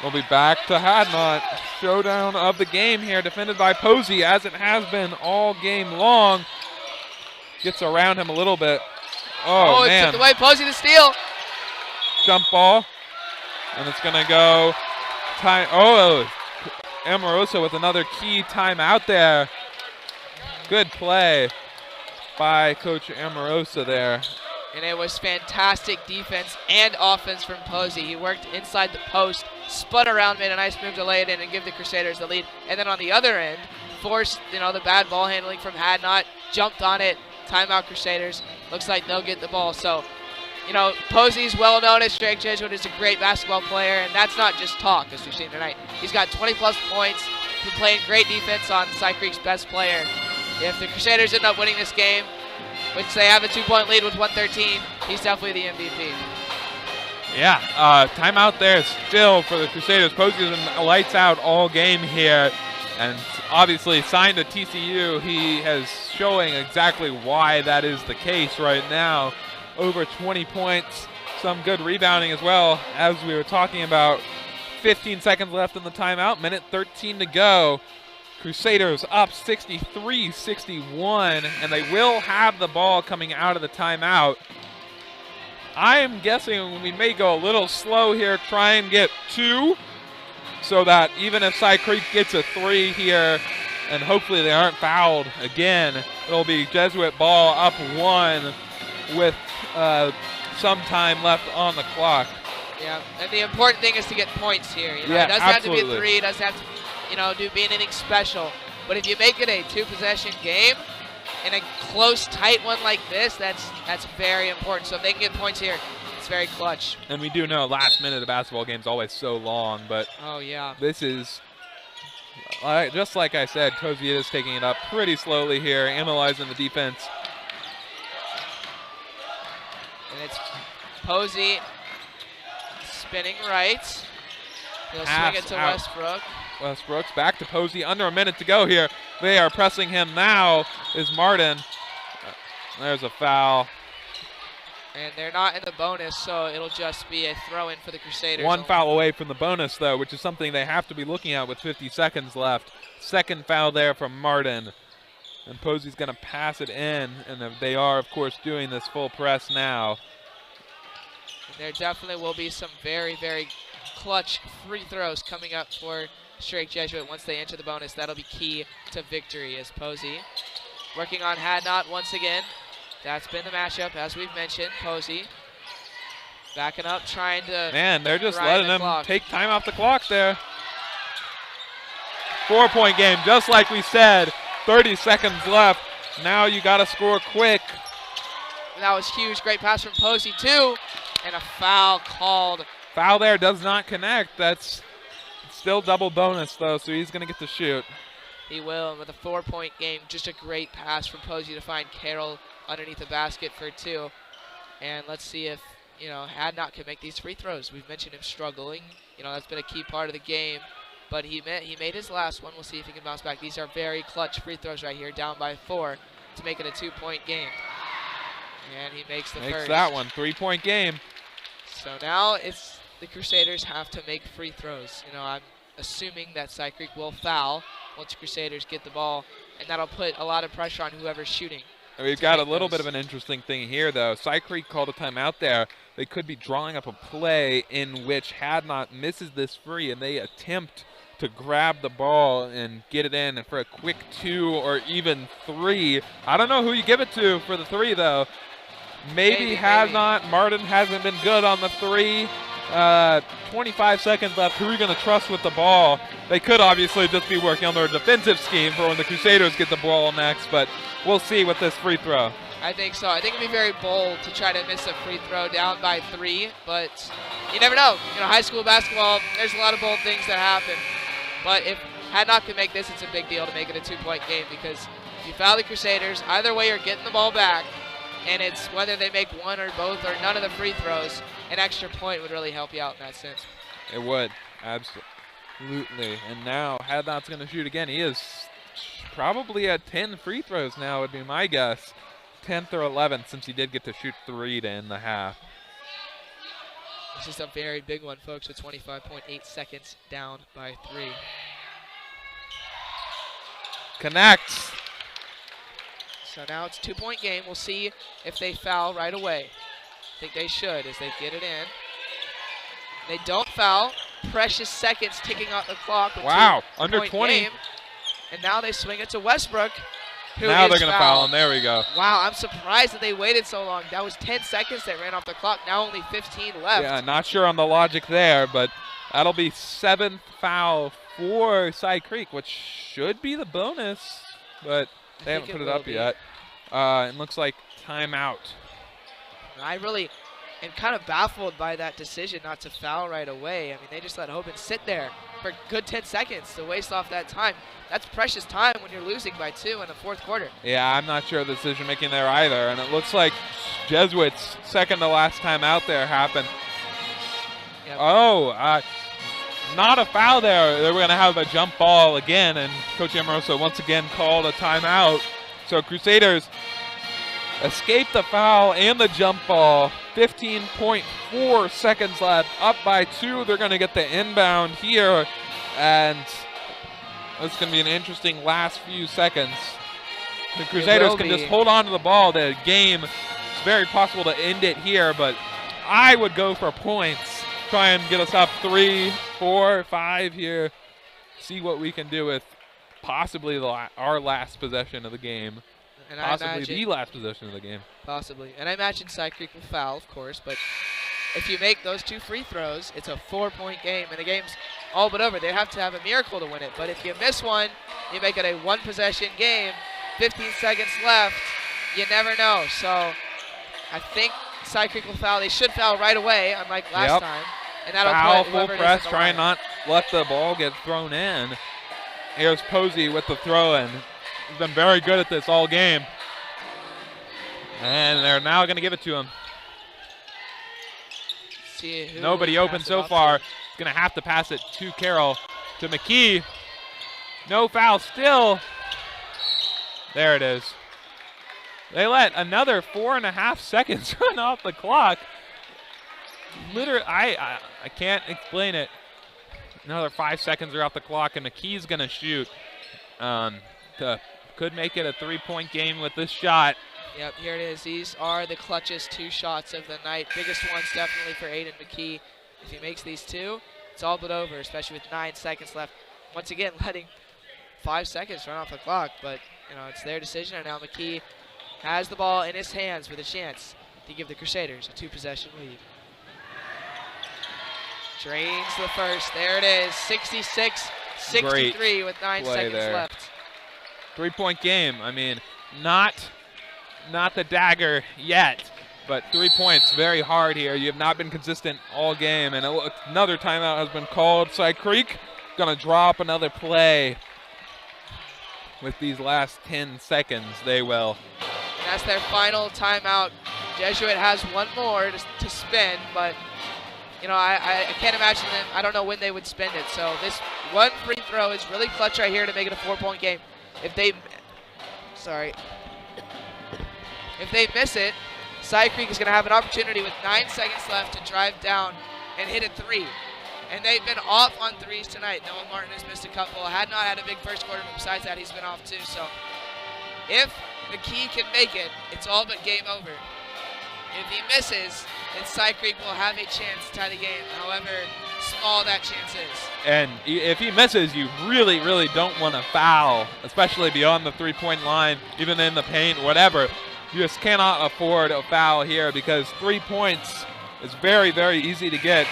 [SPEAKER 6] We'll be back to Hadnot. Showdown of the game here, defended by Posey, as it has been all game long. Gets around him a little bit. Oh,
[SPEAKER 3] It
[SPEAKER 6] man.
[SPEAKER 3] took away Posey the steal.
[SPEAKER 6] Jump ball. And it's going to go. Amoroso with another key timeout there. Good play by Coach Amoroso there.
[SPEAKER 3] And it was fantastic defense and offense from Posey. He worked inside the post, spun around, made a nice move to lay it in and give the Crusaders the lead. And then on the other end, forced the bad ball handling from Hadnot, jumped on it, timeout Crusaders. Looks like they'll get the ball. So, Posey's well known as Drake Jesuit is a great basketball player, and that's not just talk, as we've seen tonight. He's got 20-plus points. He's playing great defense on Cy Creek's best player. If the Crusaders end up winning this game, which they have a 2-point lead with 1:13, he's definitely the MVP.
[SPEAKER 6] Yeah, timeout there still for the Crusaders. Posey's been lights out all game here, and obviously signed to TCU. He is showing exactly why that is the case right now. Over 20 points, some good rebounding as well. As we were talking about, 15 seconds left in the timeout, minute 13 to go. Crusaders up 63-61, and they will have the ball coming out of the timeout. I am guessing we may go a little slow here, try and get 2, so that even if Cy Creek gets a 3 here, and hopefully they aren't fouled again, it'll be Jesuit ball up 1 with some time left on the clock.
[SPEAKER 3] Yeah, and the important thing is to get points here. You know,
[SPEAKER 6] Yeah,
[SPEAKER 3] it doesn't
[SPEAKER 6] absolutely.
[SPEAKER 3] have to be a 3, it doesn't have to, be anything special. But if you make it a 2-possession game in a close, tight one like this, that's very important. So if they can get points here, it's very clutch.
[SPEAKER 6] And we do know last minute of basketball game's always so long, but
[SPEAKER 3] Oh yeah.
[SPEAKER 6] this is, just like I said, Posey is taking it up pretty slowly here, analyzing the defense.
[SPEAKER 3] And it's Posey spinning right. He'll
[SPEAKER 6] Pass
[SPEAKER 3] swing it to
[SPEAKER 6] out.
[SPEAKER 3] Westbrook.
[SPEAKER 6] Westbrook's back to Posey, under a minute to go here. They are pressing him now, is Martin. There's a foul.
[SPEAKER 3] And they're not in the bonus, so it'll just be a throw-in for the Crusaders.
[SPEAKER 6] One foul away from the bonus, though, which is something they have to be looking at with 50 seconds left. Second foul there from Martin. And Posey's going to pass it in, and they are, of course, doing this full press now.
[SPEAKER 3] And there definitely will be some very, very clutch free throws coming up for Strake Jesuit once they enter the bonus. That'll be key to victory as Posey working on Hadnot once again. That's been the matchup, as we've mentioned. Posey backing up, trying to
[SPEAKER 6] Man, they're just
[SPEAKER 3] grind
[SPEAKER 6] letting
[SPEAKER 3] the
[SPEAKER 6] them
[SPEAKER 3] clock.
[SPEAKER 6] take time off the clock there. 4-point game, just like we said. 30 seconds left. Now you got to score quick.
[SPEAKER 3] That was huge. Great pass from Posey, too. And a foul called.
[SPEAKER 6] Foul there does not connect. That's still double bonus, though, so he's going to get to shoot.
[SPEAKER 3] He will. And with a 4-point game, just a great pass from Posey to find Carroll underneath the basket for 2. And let's see if, Hadnot can make these free throws. We've mentioned him struggling. That's been a key part of the game. But he made his last one. We'll see if he can bounce back. These are very clutch free throws right here, down by 4 to make it a 2-point game. And he makes the first.
[SPEAKER 6] Makes that one. 3-point game.
[SPEAKER 3] So now it's the Crusaders have to make free throws. I'm assuming that Cy Creek will foul once the Crusaders get the ball, and that'll put a lot of pressure on whoever's shooting.
[SPEAKER 6] We've got a little bit of an interesting thing here, though. Cy Creek called a timeout there. They could be drawing up a play in which Hadnot misses this free, and they attempt to grab the ball and get it in for a quick 2 or even 3. I don't know who you give it to for the 3, though. Maybe Hadnot. Martin hasn't been good on the 3. 25 seconds left. Who are you going to trust with the ball? They could obviously just be working on their defensive scheme for when the Crusaders get the ball next, but we'll see with this free throw.
[SPEAKER 3] I think so. I think it'd be very bold to try to miss a free throw down by 3, but you never know. High school basketball, there's a lot of bold things that happen. But if Hadnot can make this, it's a big deal to make it a 2-point game, because if you foul the Crusaders, either way you're getting the ball back, and it's whether they make one or both or none of the free throws, an extra point would really help you out in that sense.
[SPEAKER 6] It would, absolutely. And now Hadnot's going to shoot again. He is probably at 10 free throws now, would be my guess. 10th or 11th, since he did get to shoot 3 to end the half.
[SPEAKER 3] This is a very big one, folks, with 25.8 seconds down by 3.
[SPEAKER 6] Connects.
[SPEAKER 3] So now it's a 2-point game. We'll see if they foul right away. I think they should as they get it in. They don't foul. Precious seconds ticking out the clock. With
[SPEAKER 6] Wow, under
[SPEAKER 3] 2-point
[SPEAKER 6] 20.
[SPEAKER 3] game. And now they swing it to Westbrook, who
[SPEAKER 6] Now
[SPEAKER 3] is
[SPEAKER 6] they're going to foul him. There we go.
[SPEAKER 3] Wow, I'm surprised that they waited so long. That was 10 seconds that ran off the clock. Now only 15 left.
[SPEAKER 6] Yeah, not sure on the logic there, but that'll be 7th foul for Cy Creek, which should be the bonus, but they haven't put it up yet. It looks like timeout.
[SPEAKER 3] I really am kind of baffled by that decision not to foul right away. I mean, they just let Hoban sit there for a good 10 seconds to waste off that time. That's precious time when you're losing by 2 in the 4th quarter.
[SPEAKER 6] Yeah, I'm not sure of the decision making there either, and it looks like Jesuits' second to last time out there happened.
[SPEAKER 3] Yep.
[SPEAKER 6] Oh, not a foul there. They were going to have a jump ball again, and Coach Amoroso once again called a timeout. So Crusaders escaped the foul and the jump ball. 15.4 seconds left, up by 2. They're going to get the inbound here, and it's going to be an interesting last few seconds. The Crusaders can just hold on to the ball. The game is very possible to end it here, but I would go for points. Try and get us up 3, 4, 5 here. See what we can do with possibly our last possession of the game.
[SPEAKER 3] And
[SPEAKER 6] possibly the last possession of the game.
[SPEAKER 3] Possibly. And I imagine Cy Creek will foul, of course, but if you make those 2 free throws, it's a 4-point game, and the game's all but over. They have to have a miracle to win it. But if you miss one, you make it a 1-possession game, 15 seconds left, you never know. So I think Cy Creek will foul. They should foul right away, unlike last time. And that'll
[SPEAKER 6] foul,
[SPEAKER 3] put
[SPEAKER 6] full press, try and not let the ball get thrown in. Here's Posey with the throw-in. He's been very good at this all game. And they're now going to give it to him. Nobody open so far. He's going to have to pass it to Carroll. To McKee. No foul still. There it is. They let another 4.5 seconds run off the clock. Literally, I can't explain it. Another 5 seconds are off the clock, and McKee's going to shoot. Could make it a 3-point game with this shot.
[SPEAKER 3] Yep, here it is. These are the clutchest 2 shots of the night. Biggest ones definitely for Aiden McKee. If he makes these 2, it's all but over, especially with 9 seconds left. Once again, letting 5 seconds run off the clock, but it's their decision, and now McKee has the ball in his hands with a chance to give the Crusaders a 2-possession lead. Drains the first. There it is. 66-63 with 9 seconds left.
[SPEAKER 6] 3-point game. I mean, not the dagger yet, but 3 points, very hard here. You have not been consistent all game, and another timeout has been called. Cy Creek going to drop another play. With these last 10 seconds, they will.
[SPEAKER 3] And that's their final timeout. Jesuit has one more to spend, but I can't imagine them. I don't know when they would spend it. So this one free throw is really clutch right here to make it a 4-point game. If they miss it, Cy Creek is going to have an opportunity with 9 seconds left to drive down and hit a 3. And they've been off on 3s tonight. Noah Martin has missed a couple. Had not had a big first quarter, but besides that, he's been off too. So if McKee can make it, it's all but game over. If he misses, then Cy Creek will have a chance to tie the game, however small that chance is.
[SPEAKER 6] And if he misses, you really, really don't want to foul, especially beyond the 3-point line, even in the paint, whatever. You just cannot afford a foul here because 3 points is very, very easy to get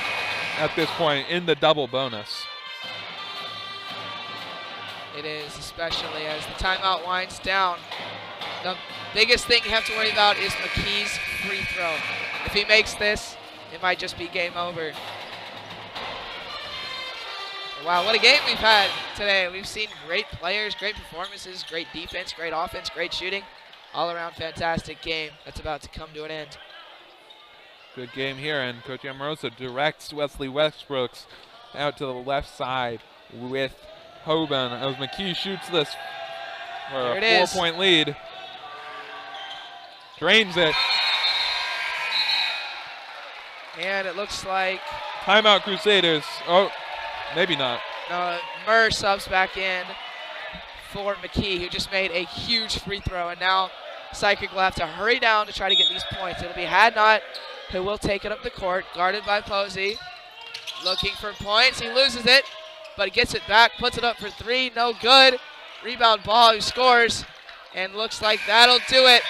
[SPEAKER 6] at this point in the double bonus.
[SPEAKER 3] It is, especially as the timeout winds down. The biggest thing you have to worry about is McKee's free throw. If he makes this, it might just be game over. Wow, what a game we've had today. We've seen great players, great performances, great defense, great offense, great shooting. All around fantastic game that's about to come to an end.
[SPEAKER 6] Good game here, and Coach Amoroso directs Wesley Westbrooks out to the left side with Hoban as McKee shoots this for a 4-point lead. Drains it.
[SPEAKER 3] And it looks like
[SPEAKER 6] timeout Crusaders. Oh, maybe not.
[SPEAKER 3] No, Murr subs back in for McKee, who just made a huge free throw, and now Cy Creek will have to hurry down to try to get these points. It'll be Hadnot who will take it up the court, guarded by Posey. Looking for points. He loses it, but he gets it back, puts it up for 3. No good. Rebound ball, who scores, and looks like that'll do it.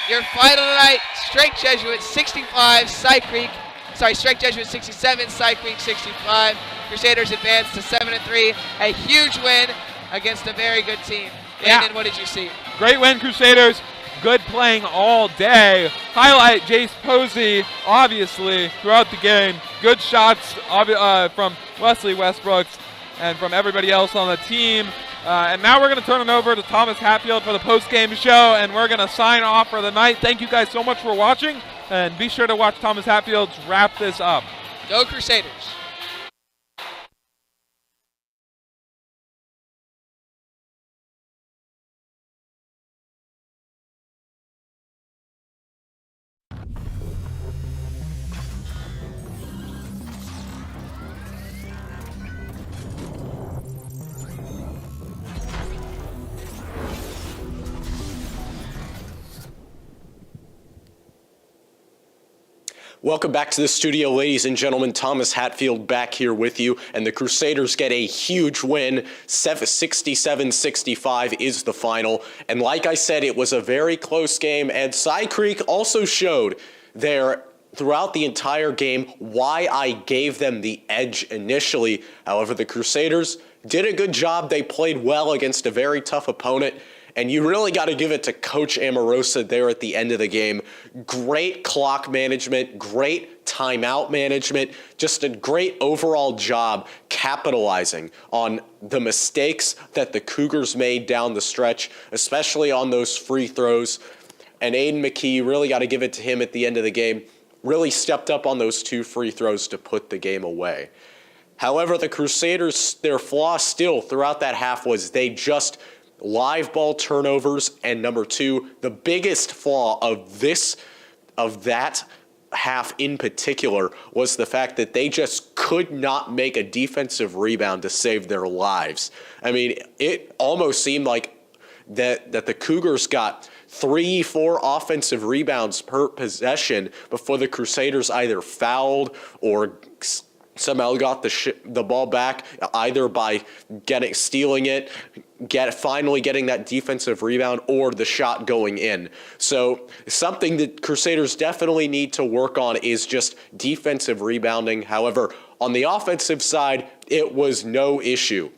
[SPEAKER 3] Your final tonight, Strake Jesuit 65, Strake Jesuit 67, Cy Creek 65. Crusaders advance to 7-3. A huge win against a very good team. Landon, what did you see?
[SPEAKER 6] Great win, Crusaders. Good playing all day. Highlight Jace Posey, obviously, throughout the game. Good shots from Wesley Westbrooks and from everybody else on the team. And now we're going to turn it over to Thomas Hatfield for the post-game show, and we're going to sign off for the night. Thank you guys so much for watching, and be sure to watch Thomas Hatfield wrap this up.
[SPEAKER 3] Go Crusaders.
[SPEAKER 1] Welcome back to the studio, ladies and gentlemen. Thomas Hatfield back here with you, and the Crusaders get a huge win. 67-65 is the final. And like I said, it was a very close game, and Cy Creek also showed there throughout the entire game why I gave them the edge initially. However, the Crusaders did a good job. They played well against a very tough opponent. And you really got to give it to Coach Amorosa there at the end of the game. Great clock management, great timeout management, just a great overall job capitalizing on the mistakes that the Cougars made down the stretch, especially on those free throws. And Aiden McKee, really got to give it to him at the end of the game, really stepped up on those 2 free throws to put the game away. However, the Crusaders, their flaw still throughout that half was they just live ball turnovers, and number 2, the biggest flaw of that half in particular was the fact that they just could not make a defensive rebound to save their lives. I mean, it almost seemed like that the Cougars got 3-4 offensive rebounds per possession before the Crusaders either fouled or somehow got the ball back, either by stealing it, finally getting that defensive rebound, or the shot going in. So something that Crusaders definitely need to work on is just defensive rebounding. However, on the offensive side, it was no issue.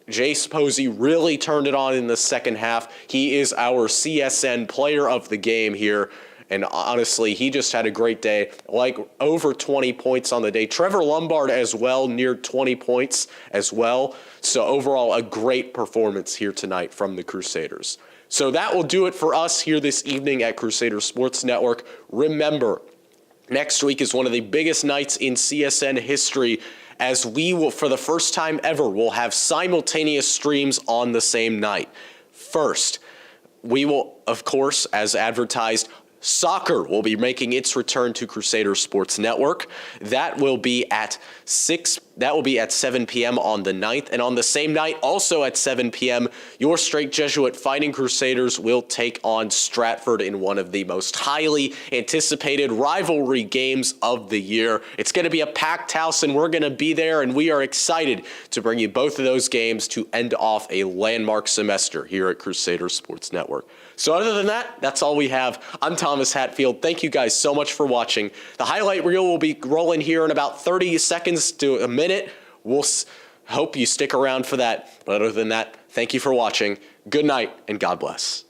[SPEAKER 1] Jace Posey really turned it on in the second half. He is our CSN player of the game here. And honestly, he just had a great day, like over 20 points on the day. Trevor Lombard as well, near 20 points as well. So overall, a great performance here tonight from the Crusaders. So that will do it for us here this evening at Crusader Sports Network. Remember, next week is one of the biggest nights in CSN history, as we will, for the first time ever, will have simultaneous streams on the same night. First, we will, of course, as advertised, soccer will be making its return to Crusader Sports Network. That will be at 7 p.m. on the 9th. And on the same night, also at 7 p.m., your Straight Jesuit Fighting Crusaders will take on Stratford in one of the most highly anticipated rivalry games of the year. It's going to be a packed house, and we're going to be there, and we are excited to bring you both of those games to end off a landmark semester here at Crusader Sports Network. So other than that, that's all we have. I'm Thomas Hatfield. Thank you guys so much for watching. The highlight reel will be rolling here in about 30 seconds to a minute. We'll hope you stick around for that. But other than that, thank you for watching. Good night, and God bless.